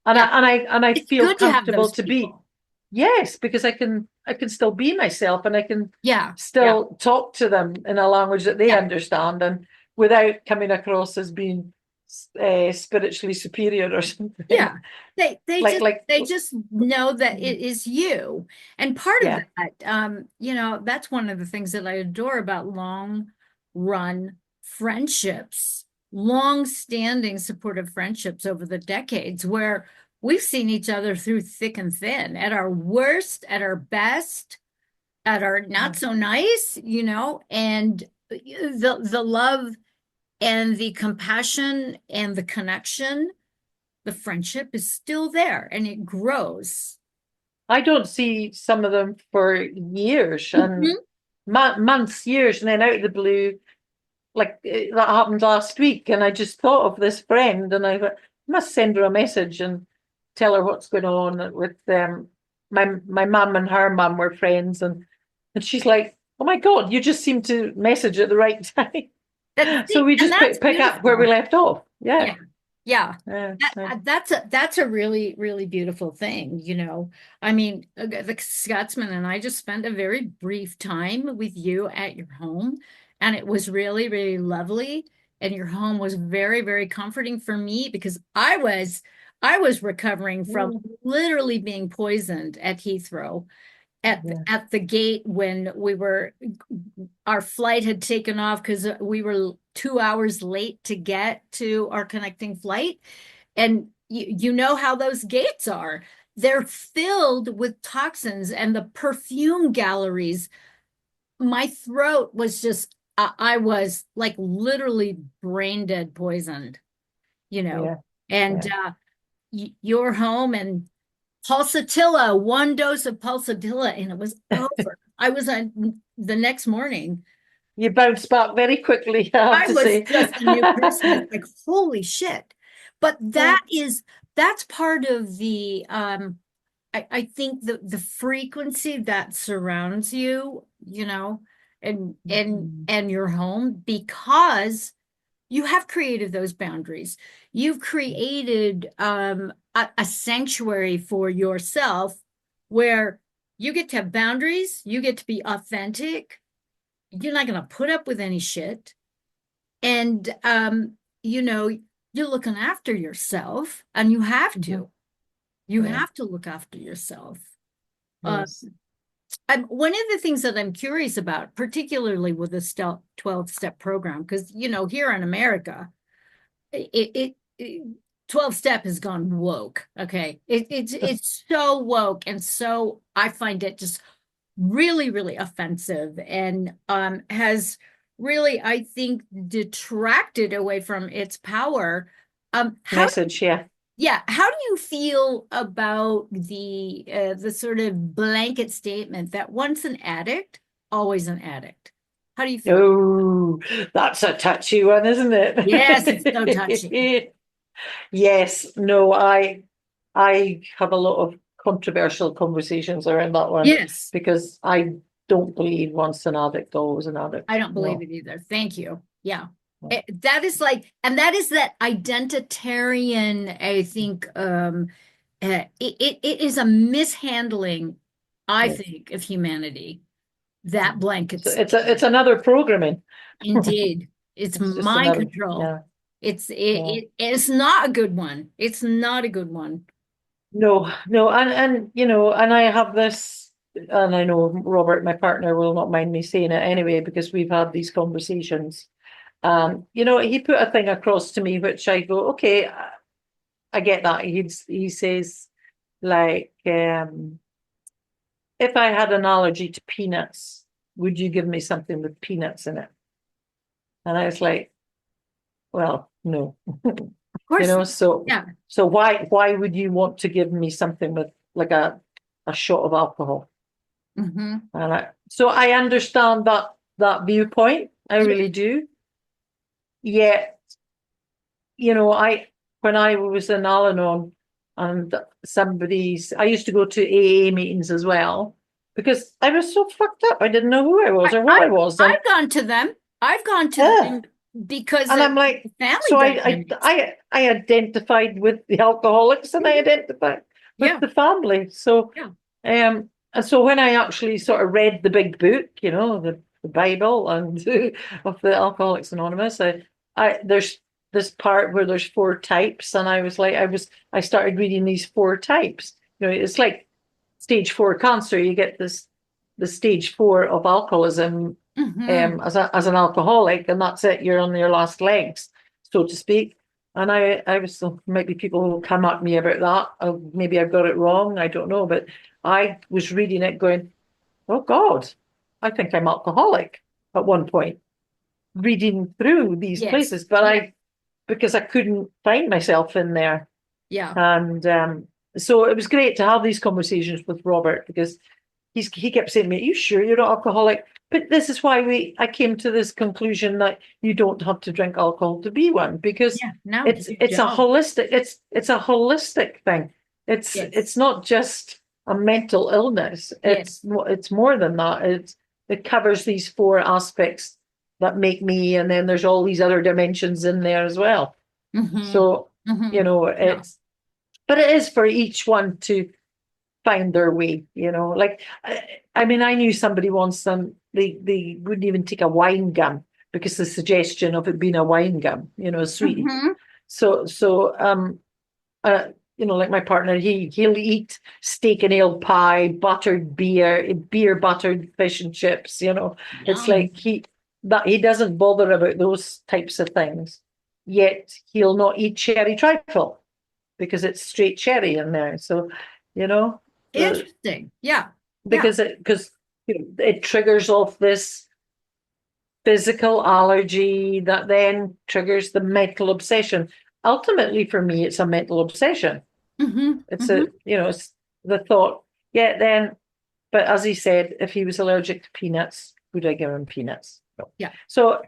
And Yeah. I It's feel good to have comfortable those to be. people. Yes, because I can still be myself, and I can Yeah. Yeah. still talk to them in a language that they Yeah. understand, and without coming across as being spiritually superior or something. Yeah. They like just like they just know that it is you. And part of yeah. that, that's one of the things that I adore about long run friendships, long standing supportive friendships over the decades, where we've seen each other through thick and thin, at our worst, at our best, at our not so nice, and the love and the compassion and the connection, the friendship is still there and it grows. I don't see some of them for years and Mhm. months, years, and then out of the blue, like that happened last week, and I just thought of this friend, and I thought, I must send her a message and tell her what's going on with them. My mum and her mum were friends, and she's like, "Oh my God, you just seem to message at the right time." So we And just that's pick up where we beautiful. left off. Yeah, Yeah. Yeah. yeah, yeah. That's a really, really beautiful thing, I mean, the Scotsman and I just spent a very brief time with you at your home, and it was really, really lovely. And your home was very, very comforting for me, because I was recovering from Mm, literally being poisoned at Heathrow, at yeah. at the gate, when our flight had taken off because we were 2 hours late to get to our connecting flight. And you know how those gates are. They're filled with toxins, and the perfume galleries. My throat was just, I was like literally brain dead poisoned, you know. Yeah, And yeah. you're home, and pulsatilla, one dose of pulsatilla, and it was over. I was on the next morning. You bounce back very quickly, I have I to was say. just a new person. It's like, holy shit. But Yeah. that's part of the I think the frequency that surrounds you, Mhm. and your home, because you have created those boundaries. You've created a sanctuary for yourself where you get to have boundaries, you get to be authentic. You're not going to put up with any shit. And you know, you're looking after yourself, and you have Mhm. to. You Yeah. have to look after yourself. Uh, Yes. one of the things that I'm curious about, particularly with the 12-step program, because here in America, it 12 step has gone woke. Okay. It's so woke, and so I find it just really, really offensive, and has really, I think, detracted away from its power. How Message, yeah. Yeah, how do you feel about the sort of blanket statement that once an addict, always an addict? How do you feel? Oh, that's a touchy one, isn't Yes, it's so touchy. it? Yes, no, I have a lot of controversial conversations around that one Yes, because I don't believe once an addict, always an addict. I don't believe No. it either. Thank you. Yeah. No. That is like, and that is that identitarian, I think, it is a mishandling, I Yes. think, of humanity. That So blankets, it's another programming. indeed, it's It's just mind another, control. yeah, yeah. It's not a good one. It's not a good one. No, no, and and I have this, and I know Robert, my partner, will not mind me saying it anyway, because we've had these conversations. He put a thing across to me which I go, okay, I get that. He says like, if I had an allergy to peanuts, would you give me something with peanuts in it? And I was like, well, no. Of course. So Yeah. why would you want to give me something with like a shot of alcohol? Hmm. And so I understand that viewpoint. I Yeah. really do. Yet, I when I was in Al-Anon and I used to go to AA meetings as well because I was so fucked up. I didn't know who I was I, or what I I was. And I've gone to them. I've gone to yeah. them because And of I'm like, family so I dynamics. I I identified with the alcoholics and I Mhm. identified with Yeah. the family. So Yeah. and so when I actually sort of read the big book, the Bible and of the Alcoholics Anonymous, I there's this part where there's four types, and I started reading these four types. It's like stage four cancer. You get the stage four of alcoholism Hmm. as an alcoholic, and that's it. You're on your last legs, so to speak. And I was so maybe people will come at me about that. Maybe I've got it wrong. I don't know, but I was reading it, going, "Oh God, I think I'm alcoholic." At one point, reading through these Yes. places, but because I couldn't find myself in there, Yeah. and so it was great to have these conversations with Robert because he kept saying to me, "Are you sure you're not alcoholic?" But this is why I came to this conclusion that you don't have to drink alcohol to be one, because Yeah. No, it's you it's a don't. holistic it's a holistic thing. Yes. It's not just a mental illness. Yes. It's more than that. It covers these four aspects that make me, and then there's all these other dimensions in there as well. Hmm. So, Hmm. Yeah. it's but it is for each one to find their way, like I mean, I knew somebody once, they wouldn't even take a wine gum because the suggestion of it being a wine gum, sweet. Hmm. So uh like my partner, he'll eat steak and ale pie, buttered beer, buttered fish and chips. It's Yum. like he doesn't bother about those types of things, yet he'll not eat cherry trifle because it's straight cherry in there. So, you know, the Interesting. Yeah. Yeah. because it triggers off this physical allergy that then triggers the mental obsession. Ultimately, for me, it's a mental obsession. Hmm. It's Hmm. it's the thought. Yeah, then, but as he said, if he was allergic to peanuts, would I give him peanuts? Yeah. So,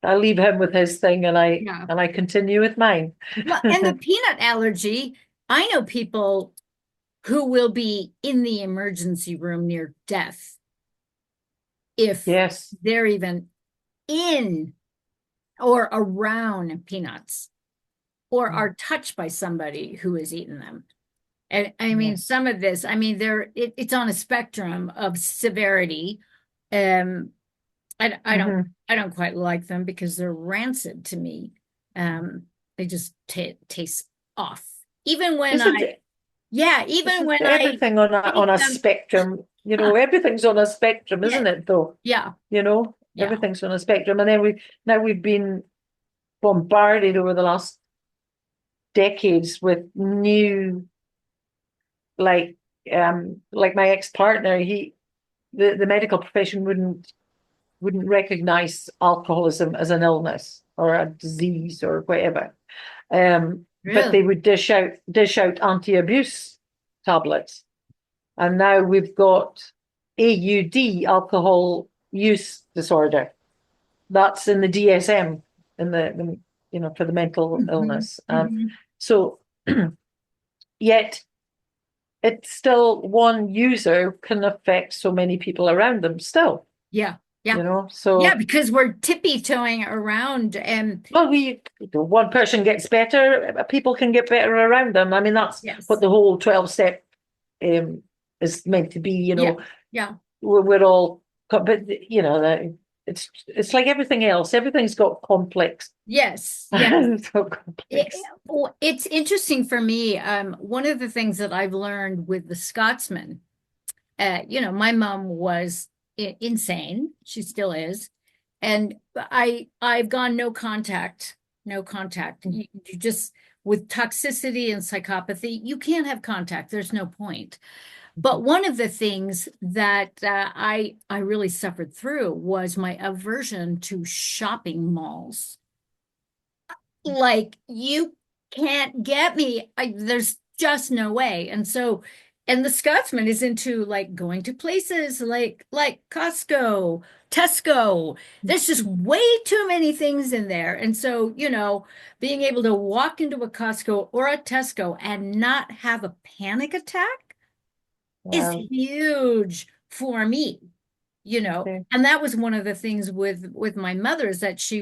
I leave him with his thing Yeah. and I continue with mine. Well, and the peanut allergy, I know people who will be in the emergency room near death if Yes. they're even in or around peanuts or Mm. are touched by somebody who has eaten them. And I mean, Yeah. some of this, I mean, it's on a spectrum of severity. Um, I, I don't, Hmm. I don't quite like them because they're rancid to me. Um, they just taste off. Even when Isn't I, it? yeah, even Isn't when I everything on eat a them, spectrum? Everything's on a spectrum, yeah, isn't it, though? yeah, yeah, Everything's on a spectrum. And then we've been bombarded over the last decades with new, like my ex-partner, the medical profession wouldn't recognize alcoholism as an illness or a disease or whatever. But really, they would dish out anti-abuse tablets. And now we've got AUD, alcohol use disorder. That's in the DSM, in for the mental hmm illness. hmm So yet it's still one user can affect so many people around them still, yeah, yeah, yeah, So, because we're tippy-toeing around and well, one person gets better, people can get better around them. I mean, that's what yes, the whole 12-step um, is meant to be, yeah, yeah, we're all, but it's like everything else. Everything's got complex. yes, yes. It's got It, complex. well, it's interesting for me. One of the things that I've learned with the Scotsman, my mom was insane. She still is. And I've gone no contact, no contact. You just with toxicity and psychopathy, you can't have contact. There's no point. But one of the things that I really suffered through was my aversion to shopping malls. Like you can't get me. There's just no way. And the Scotsman is into like going to places like Costco, Tesco. There's just way too many things in there. And so, being able to walk into a Costco or a Tesco and not have a panic attack is Well, huge for me, okay. and that was one of the things with my mother is that she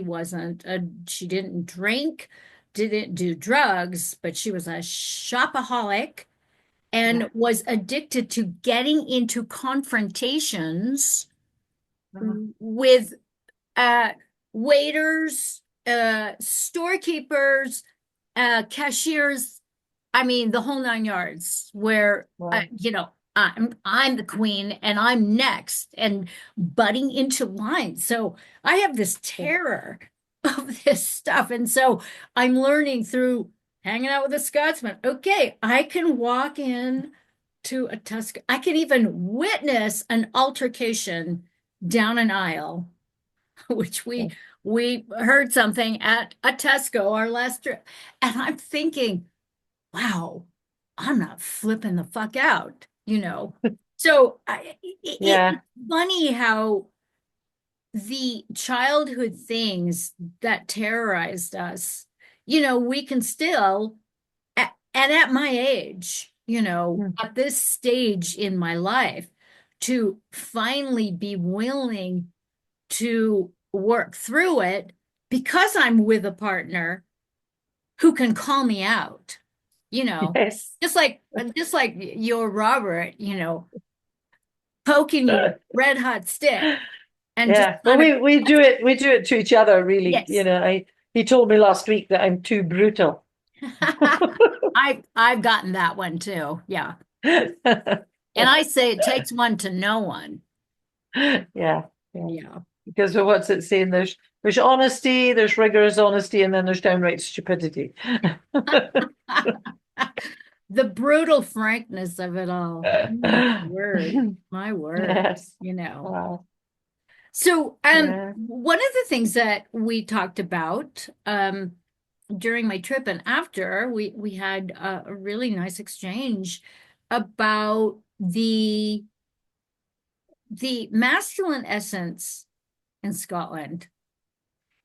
didn't drink, didn't do drugs, but she was a shopaholic Yeah. and was addicted to getting into confrontations Uh-huh. with uh waiters, storekeepers, cashiers. I mean, the whole nine yards, where Well, I'm the queen and I'm next and butting into lines. So I have this yeah. terror of this stuff. And so I'm learning through hanging out with a Scotsman. Okay, I can walk in to a Tuscan. I can even witness an altercation down an aisle, which we heard something at a Tesco our last trip. And I'm thinking, wow, I'm not flipping the fuck out. So it's Yeah. funny how the childhood things that terrorized us, we can still, and at my age, Mm. at this stage in my life, to finally be willing to work through it because I'm with a partner who can call me out, you know, Yes. just like your Robert, poking you with a red hot stick and just Yeah. Well, kind of we do it to each other, really. yes. He told me last week that I'm too brutal. I've gotten that one too. Yeah. And I say it takes one to know one. Yeah. Yeah. Yeah. Because what's it saying? There's honesty, there's rigorous honesty, and then there's downright stupidity. The brutal frankness of it all. My word. My word. Yes. You know. Wow. So, Yeah. one of the things that we talked about during my trip and after, we had a really nice exchange about the masculine essence in Scotland.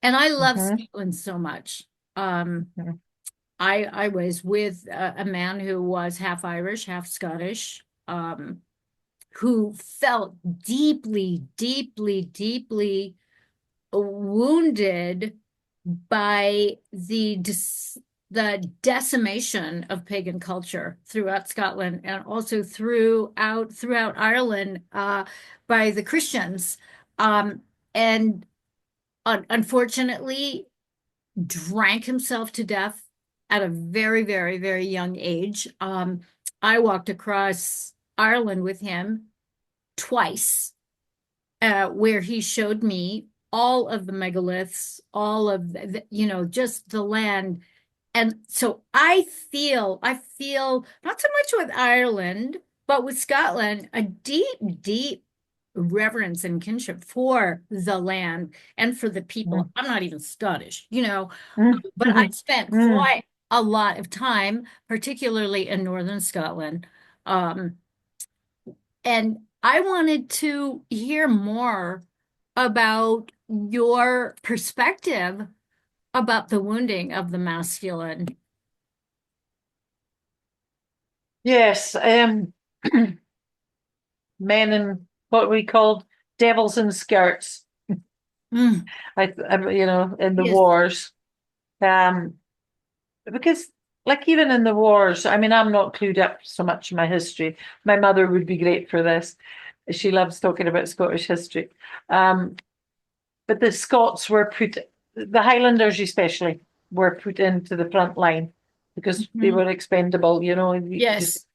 And I love Mm-hmm. Scotland so much. I was with a man who was half Irish, half Scottish, who felt deeply, deeply, deeply wounded by the decimation of pagan culture throughout Scotland and also throughout Ireland by the Christians, and unfortunately drank himself to death at a very, very, very young age. I walked across Ireland with him twice, where he showed me all of the megaliths, all of just the land. And so I feel not so much with Ireland, but with Scotland, a deep, deep reverence and kinship for the land and for the people. I'm not even Scottish, but I spent Mm-hmm. quite a lot of time, particularly in northern Scotland. Um, and I wanted to hear more about your perspective about the wounding of the masculine. Yes, men in what we called devils in skirts. Mm, In the yes. wars. Um, because like even in the wars, I mean, I'm not clued up so much in my history. My mother would be great for this. She loves talking about Scottish history. Um, but the Scots were the Highlanders especially, were put into the front line because they Mhm. were expendable, because Yes.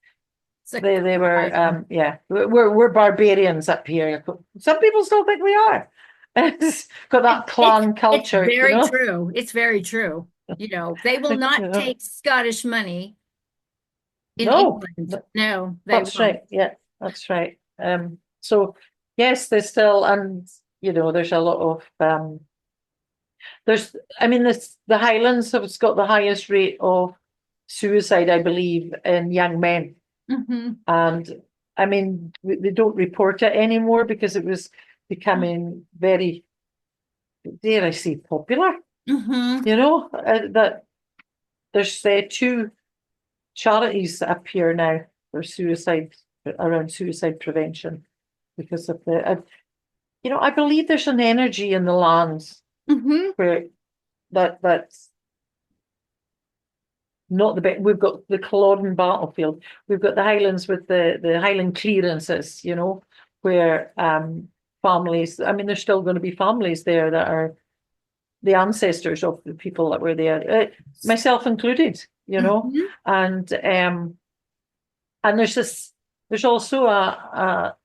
It's a they were, item. yeah, we're barbarians up here. Some people still think we are. It's got that It's clan it's culture, very true. It's very true. They will Like, not take Scottish money in no, England. No, they that's won't. right. Yeah, that's right. So yes, there's still, and there's a lot of I mean, the Highlands have got the highest rate of suicide, I believe, in young men. Hmm. And I mean, they don't report it anymore because it was becoming very, dare I say, popular. Hmm. That there's two charities up here now for around suicide prevention because of I believe there's an energy in the lands Hmm. where that's not the best. We've got the Culloden battlefield. We've got the Highlands with the Highland clearances, where families, I mean, there's still going to be families there that are the ancestors of the people that were there, myself included, Hmm. and there's also a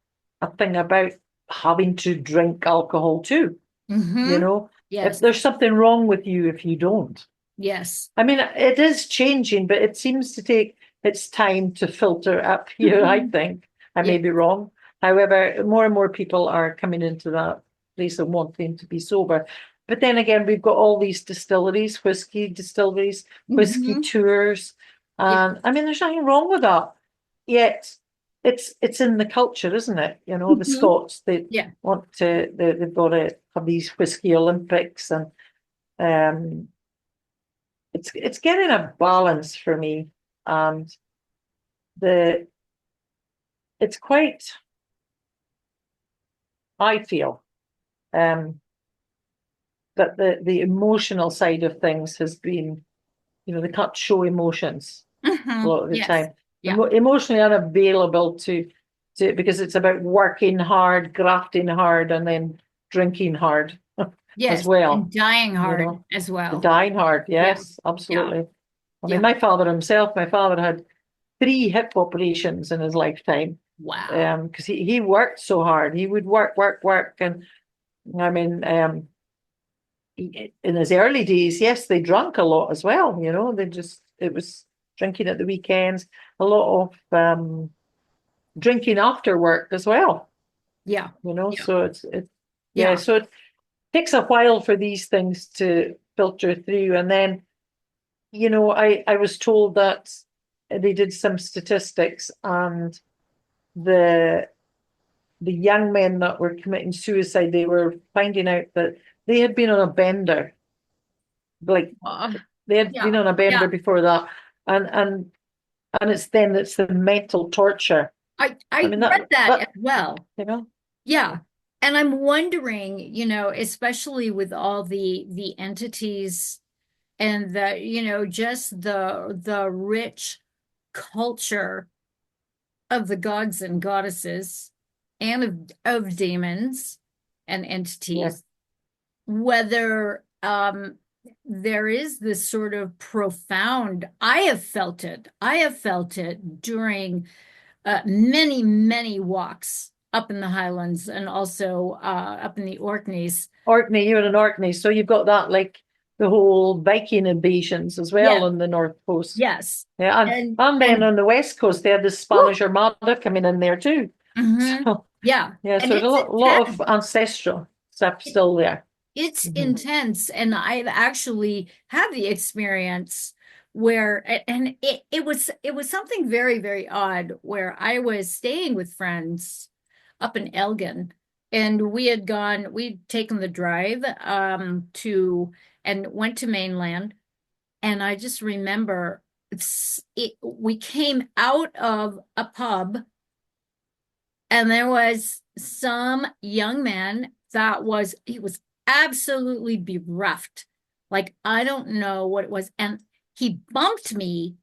thing about having to drink alcohol too, you Hmm. know. If Yes. there's something wrong with you if you don't. Yes. I mean, it is changing, but it seems to take its time to filter up here, I Hmm. think. I Yeah. may be wrong. However, more and more people are coming into that place of wanting to be sober. But then again, we've got all these whiskey distilleries, whiskey Hmm. tours. Yeah. And I mean, there's nothing wrong with that. Yet it's in the culture, isn't it? The Hmm. Scots, they Yeah. they've got to have these whiskey Olympics, and um it's getting a balance for me, and the it's quite, I feel, um that the emotional side of things has been, they can't show emotions a Hmm. lot of the Yes. time. Yeah. Emotionally unavailable to because it's about working hard, grafting hard, and then drinking hard as Yes. well. And dying you hard know as the well. dying hard, Yeah. yes, Yeah. absolutely. I mean, Yeah. my father had 3 hip operations in his lifetime, Wow. because he worked so hard. He would work, work, work. And I mean, in his early days, yes, they drank a lot as well. It was drinking at the weekends, a lot of drinking after work as well. Yeah. Yeah. So yeah, Yeah. so it takes a while for these things to filter through. And then, I was told that they did some statistics, and the the young men that were committing suicide, they were finding out that they had been on a bender, like Uh, they had been yeah, on a bender yeah. before that, and it's the mental torture. I I mean read that as that well. you know, Yeah. And I'm wondering, especially with all the entities and just the rich culture of the gods and goddesses and of demons and yeah, entities, whether there is this sort of profound, I have felt it during many, many walks up in the Highlands and also up in the Orkneys. Orkney, you're in Orkney, so you've got that like the whole Viking invasions as well Yeah, on the north coast. yes. Yeah, and then And on the west coast they had the woo, Spanish Armada coming in there too. mhm, So yeah. yeah, And so there's a it's lot of intense. ancestral stuff still there. It's Hmm. intense. And I've actually had the experience where and it was something very, very odd where I was staying with friends up in Elgin, and we'd taken the drive to and went to mainland. And I just remember we came out of a pub, and there was some young man he was absolutely bereft. Like, I don't know what it was. And he bumped me,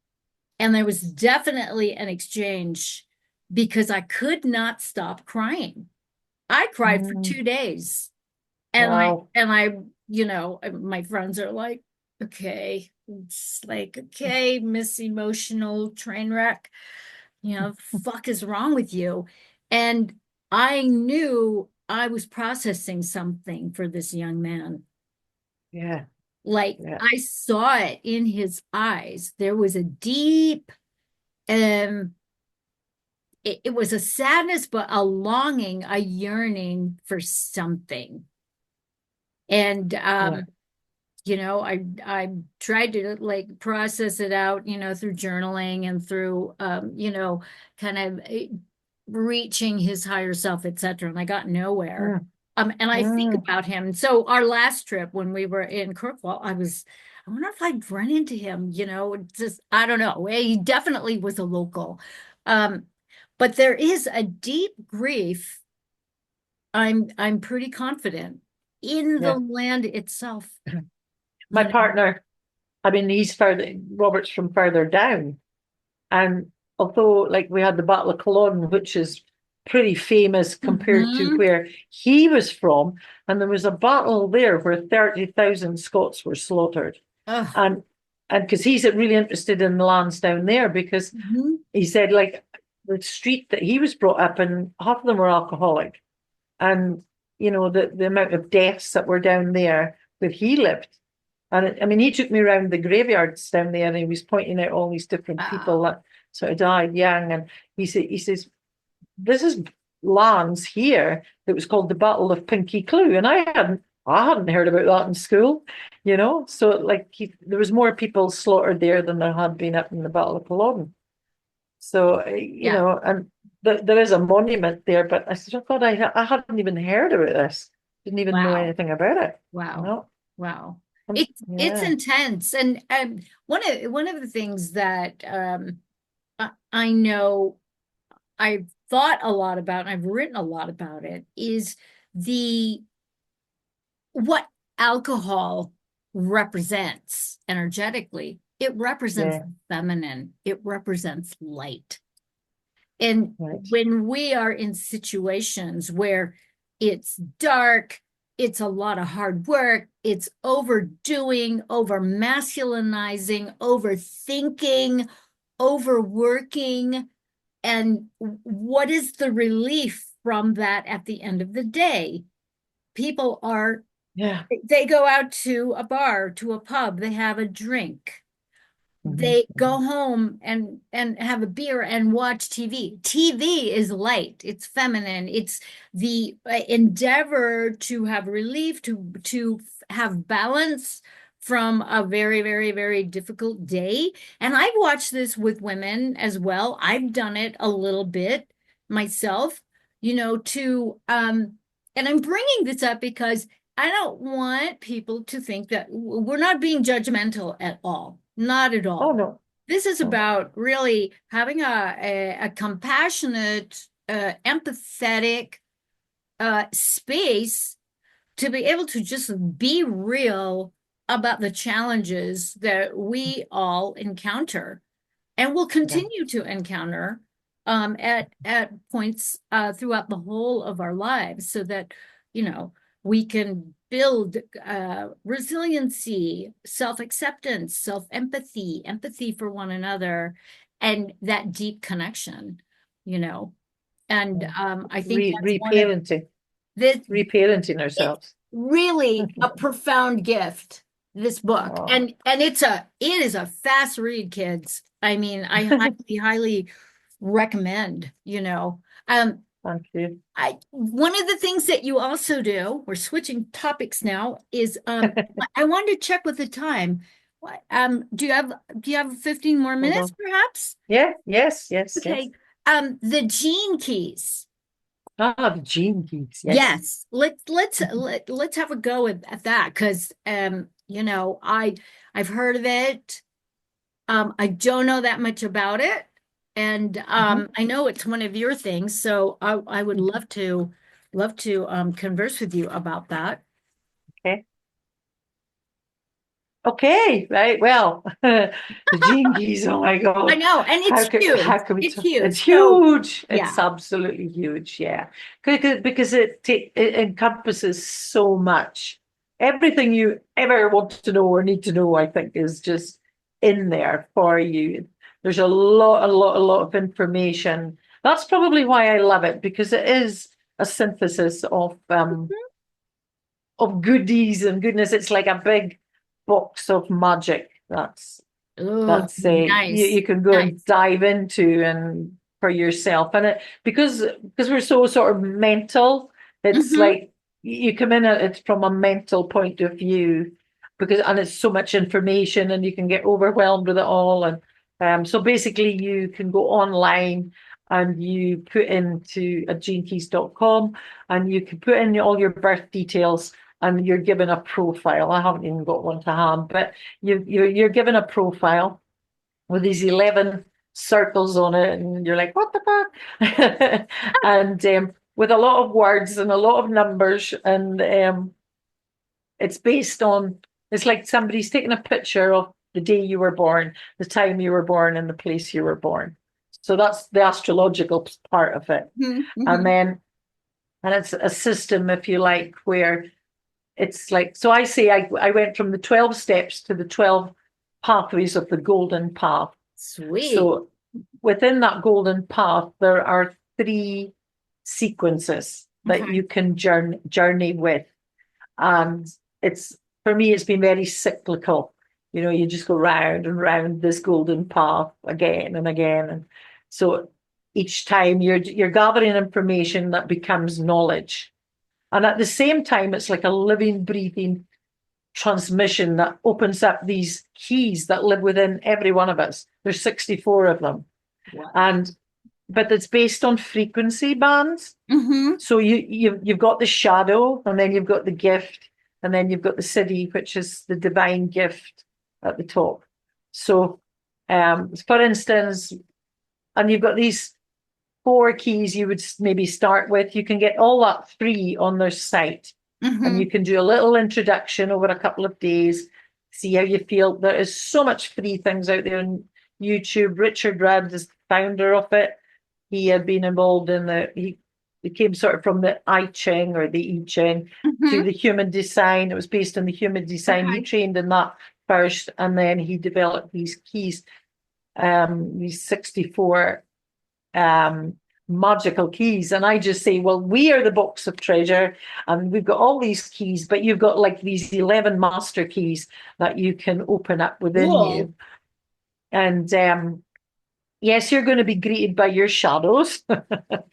and there was definitely an exchange because I could not stop crying. I cried for Mm, 2 days. And wow. my friends are like, okay, it's like, okay, Miss Emotional Train Wreck, fuck is wrong with you? And I knew I was processing something for this young man. Yeah, Like, yeah, I saw it in his eyes. There was a deep, um, it was a sadness, but a longing, a yearning for something. And yeah. I tried to like process it out, through journaling and through kind of reaching his higher self, etc. And I got nowhere. Mm, And I think mm, about him. So our last trip when we were in Kirkwall, I wonder if I'd run into him, just I don't know. He definitely was a local. Um, but there is a deep grief, I'm pretty confident, in the yeah. land itself, My you know. partner, I mean, he's further, Robert's from further down. And although, like, we had the Battle of Culloden, which is pretty famous compared to Mhm. where he was from, and there was a battle there where 30,000 Scots were slaughtered. Ugh. And because he's really interested in the lands down there, because Mhm. he said, like, the street that he was brought up in, half of them were alcoholic. And, the amount of deaths that were down there where he lived. And I mean, he took me around the graveyards down there, and he was pointing out all these different people Wow. that sort of died young. And he says, this is lands here that was called the Battle of Pinkie Cleugh, and I hadn't heard about that in school, So like there was more people slaughtered there than there had been up in the Battle of Culloden. So Yeah. and there is a monument there, but I said, oh God, I hadn't even heard about this. Didn't even know Wow. anything about it. Wow. No, Wow. It's yeah, intense. And one of the things that I know I've thought a lot about, and I've written a lot about it, is the what alcohol represents energetically. It represents yeah, feminine. It represents light. And right, when we are in situations where it's dark, it's a lot of hard work, it's overdoing, over masculinizing, overthinking, overworking. And what is the relief from that at the end of the day? People yeah, they go out to a bar, to a pub, they have a drink, hmm, they go home and have a beer and watch TV. TV is light, it's feminine, it's the endeavor to have relief, to have balance from a very, very, very difficult day. And I've watched this with women as well. I've done it a little bit myself. and I'm bringing this up because I don't want people to think that we're not being judgmental at all. Not at Oh all. no, This is no. about really having a compassionate, empathetic space to be able to just be real about the challenges that we all encounter and will Yeah. continue to encounter at points throughout the whole of our lives, so that we can build resiliency, self-acceptance, self-empathy, empathy for one another, and that deep connection. You know, and Yeah. I think that's one of Reparenting, this. reparenting It's ourselves. really a profound gift, this book. Oh, And it is a fast read, kids. I mean, I highly recommend, thank you. I one of the things that you also do, we're switching topics now, is I wanted to check with the time. Do you have 15 more Hold minutes on. perhaps? Yeah, yes, yes, yes. Okay. The gene keys. Ah, the gene keys, yes. Yes, let's have a go at that, because I've heard of it. I don't know that much about it, and Mhm. I know it's one of your things, so I would Mhm. love to converse with you about that. Okay. Okay, right. Well, the gene keys, oh my I God. know, and How it's can huge. how can we It's talk? It's huge. So huge. It's yeah. absolutely huge, yeah. Because it encompasses so much. Everything you ever want to know or need to know, I think, is just in there for you. There's a lot of information. That's probably why I love it, because it is a synthesis of goodies and goodness. It's like a big box of magic. Oh, That's nice. you can go and Nice. dive into and for yourself. And it because we're so sort of mental, it's Hmm. like you come in at it from a mental point of view, because and it's so much information and you can get overwhelmed with it all. And so basically you can go online and you put into genekeys.com and you can put in all your birth details and you're given a profile. I haven't even got one to hand, but you're given a profile with these 11 circles on it, and you're like, what the fuck? And with a lot of words and a lot of numbers, and it's based on, it's like somebody's taken a picture of the day you were born, the time you were born, and the place you were born. So that's the astrological part of it. And Hmm. then, and it's a system, if you like, where it's like, so I say I went from the 12 steps to the 12 pathways of the golden path. Sweet. So within that golden path, there are three sequences that Okay. you can journey with. And it's, for me, it's been very cyclical. You know, you just go round and round this golden path again and again. And so each time you're gathering information that becomes knowledge. And at the same time, it's like a living, breathing transmission that opens up these keys that live within every one of us. There's 64 of them. Wow. And but it's based on frequency bands. Hmm. So you've got the shadow, and then you've got the gift, and then you've got the city, which is the divine gift at the top. So for instance, and you've got these four keys you would maybe start with. You can get all that free on their site. And you Hmm. can do a little introduction over a couple of days, see how you feel. There is so much free things out there on YouTube. Richard Rudd is the founder of it. He had been involved in he came sort of from the I Ching or the I Ching to Hmm. the human design. It was based on the human design. He Okay. trained in that first, and then he developed these keys, these 64 um, magical keys. And I just say, well, we are the box of treasure, and we've got all these keys, but you've got like these 11 master keys that you can open up within Cool. you. And yes, you're going to be greeted by your shadows.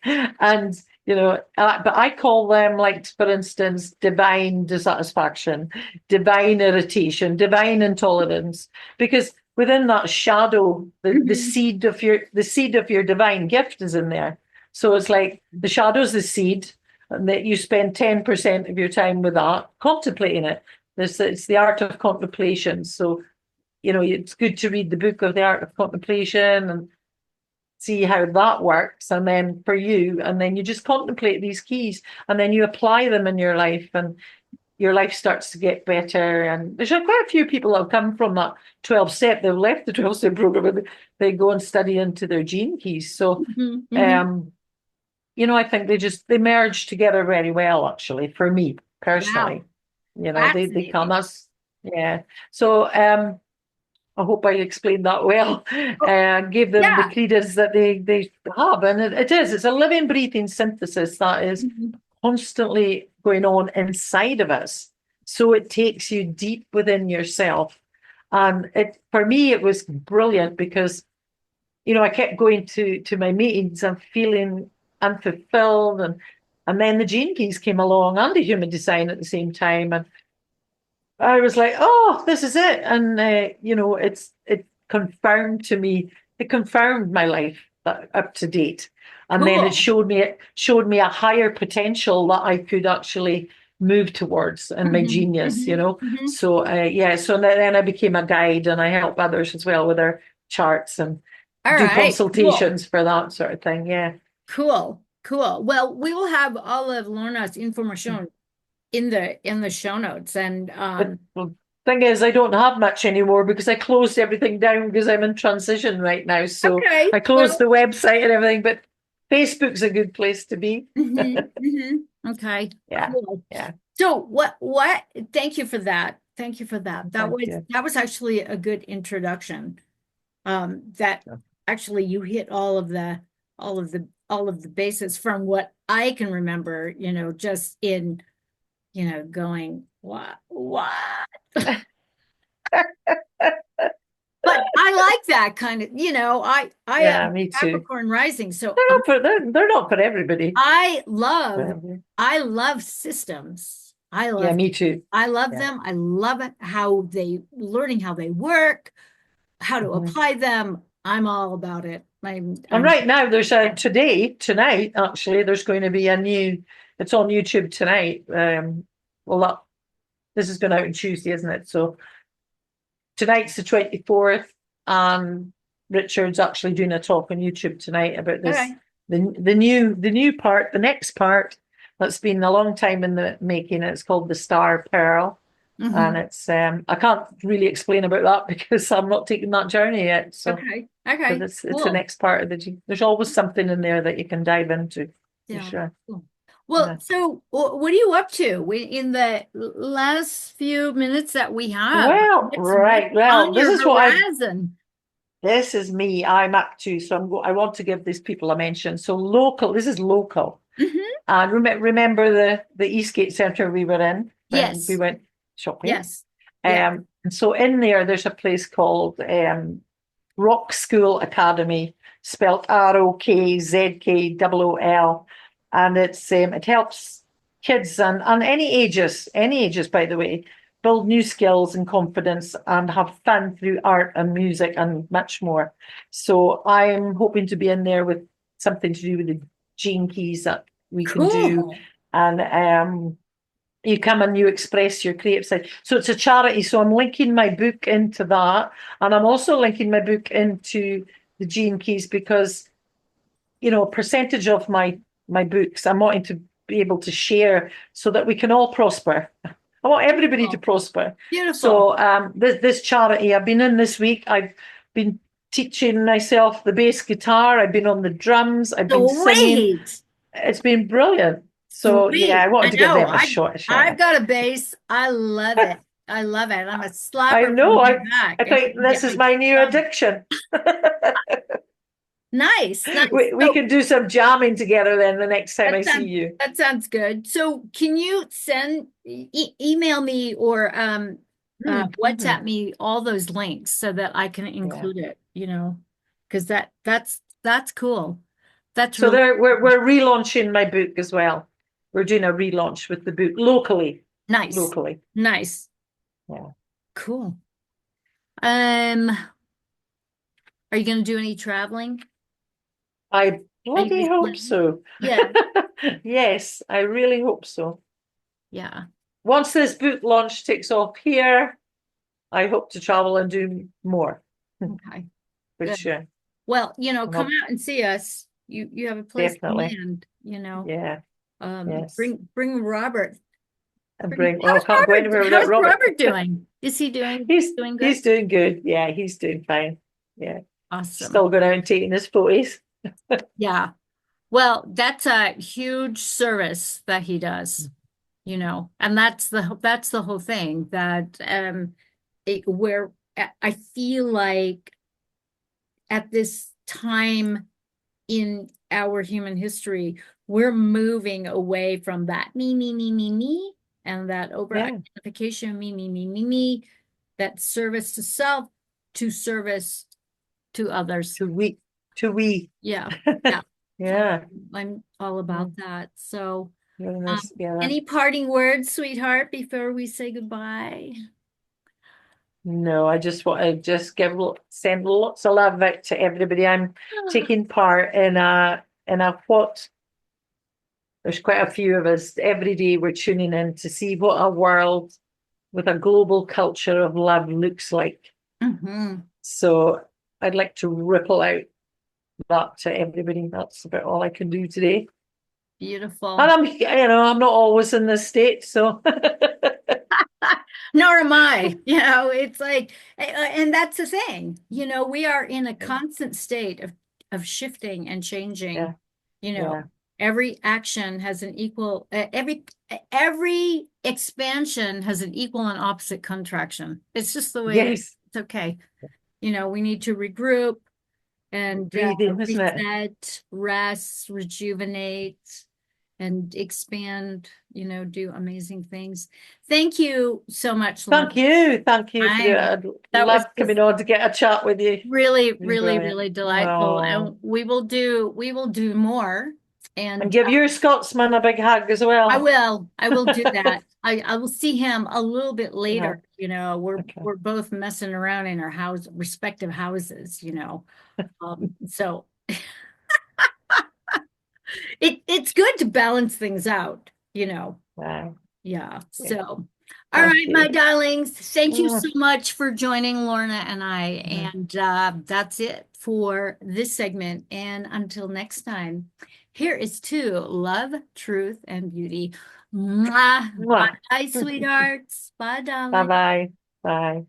And, but I call them, like, for instance, divine dissatisfaction, divine irritation, divine intolerance, because within that shadow, the Hmm. seed of your divine gift is in there. So it's like the shadow's the seed, and that you spend 10% of your time with that, contemplating it. It's the art of contemplation. So, it's good to read the book of the art of contemplation and see how that works. And then for you, and then you just contemplate these keys and then you apply them in your life, and your life starts to get better. And there's quite a few people that have come from that 12 step, they've left the 12 step program and they go and study into their gene keys. So, Mhm, mhm. um, I think they merge together very well, actually, for me personally. Wow, They come fascinating. as, yeah. So, I hope I explained that well. Oh, Gave them the yeah. credence that they have. And it's a living, breathing synthesis that is Mhm. constantly going on inside of us. So it takes you deep within yourself. And for me, it was brilliant because, I kept going to my meetings and feeling unfulfilled. And then the gene keys came along and the human design at the same time. And I was like, oh, this is it. And, it confirmed to me, it confirmed my life up to date. And then it Cool. showed me a higher potential that I could actually move towards and my Mhm, genius. mhm, mhm. So, yeah, so then I became a guide and I help others as well with their charts and All do right, cool. consultations for that sort of thing. Yeah. Cool. Cool. Well, we will have all of Lorna's information in the show notes. And The thing is, I don't have much anymore because I closed everything down because I'm in transition right now. So okay. I closed Well, the website and everything, but Facebook's a good place to be. okay. Yeah, Cool. yeah. So thank you for that. Thank you for that. That Thank was you. that was actually a good introduction. That actually you hit all of the bases from what I can remember, just in, going, what? But I like that kind of, I Yeah, am me too. Capricorn rising, so They're not for everybody. I love Um, I love systems. Yeah, me too. I love Yeah. them. I love it how learning how they work, how to Mhm. apply them. I'm all about it. And I'm right now, tonight, actually, there's going to be it's on YouTube tonight. Well, this is going out on Tuesday, isn't it? So tonight's the 24th, and Richard's actually doing a talk on YouTube tonight about this, okay. the new part, the next part that's been a long time in the making. It's called the Star Pearl. And Hmm. it's I can't really explain about that because I'm not taking that journey yet. So, Okay. but Okay. it's the Cool. next part of there's always something in there that you can dive into for Yeah. sure. Cool. Yeah. Well, so what are you up to in the last few minutes that we have? Well, What's right. Well, on this your is what I've horizon? this is me. I'm up to. So I want to give these people a mention. So local. This is local. Hmm. And remember the Eastgate Centre we were in when we Yes. went shopping. Yes. Yeah. And so in there's a place called Rock School Academy, spelt ROKZKOOL, and it helps kids and any ages, by the way, build new skills and confidence and have fun through art and music and much more. So I'm hoping to be in there with something to do with the gene keys that we can do, Cool. and you come and you express your creative side. So it's a charity. So I'm linking my book into that. And I'm also linking my book into the Gene Keys because, a percentage of my books I'm wanting to be able to share so that we can all prosper. I want everybody to Beautiful. prosper. Beautiful. So this charity I've been in this week, I've been teaching myself the bass guitar. I've been on the drums. I've been singing. Sweet. It's been brilliant. So yeah, I Sweet. wanted I to give know. them a I shot. A I've shout. got a base. I love it. I love it. I'm a I slapper from know. my I back. I And think this is my new love it. addiction. Nice, nice. We So can do some jamming together then the next time that I see sounds you. that sounds good. So can you email me or WhatsApp Mhm. me all those links so that I can Yeah. include it, because that's cool. That's So really we're relaunching my book as well. We're doing a relaunch with the book locally. nice. Locally. Nice. Yeah. Cool. Um, are you going to do any traveling? I Are you Bloody guys hope planning? so. Yeah, Yes, I really hope so. yeah. Once this book launch takes off here, I hope to travel and do more, Okay, which good. Well, and come I'll out and see us. You have a place to definitely, land. yeah, yes, Bring Robert. and Bring bring. Well, I can't go anywhere How's without Robert. Robert doing? Is he doing good? He's doing good. Yeah, he's doing fine. Yeah, Awesome. still going out and taking his photos. Yeah. Well, that's a huge service that he does. And that's the whole thing that where I feel like at this time in our human history, we're moving away from that me, and that over Yeah, identification, me, that service to self to service to others. to we, to we. Yeah, yeah. Yeah, I'm all about mm, that. So, doing um, this together. any parting words, sweetheart, before we say goodbye? No, I just want to just send lots of love out to everybody. I'm taking part in a what there's quite a few of us. Every day we're tuning in to see what a world with a global culture of love looks like. Hmm. So I'd like to ripple out that to everybody. That's about all I can do today. And Beautiful. I'm not always in this state, so Nor am I. It's like, and that's the thing. We are in a constant state of shifting and changing. yeah, You know, yeah, every action has an equal, every expansion has an equal and opposite contraction. It's just the way it is. yes, It's okay. We need to regroup and breathing, isn't it? reset, rest, rejuvenate, and expand, do amazing things. Thank you so much, Lorna. Thank you for the. I I'd That was love just coming on to get a chat with you. really, Been really, brilliant. really delightful. Oh, And we will do more. and And give your Scotsman a big hug as well. I will do that. I will see him a little bit Yeah, later. We're okay. we're both messing around in our respective houses. So it's good to balance things out. Wow. Yeah. Yeah, So, all thank right, my you. darlings, thank you so Mm, much for joining Lorna and I. mm, And that's it for this segment. And until next time, here is to love, truth, and beauty. Mwah. mwah. Bye, sweethearts. Bye, Bye darling. bye. Bye.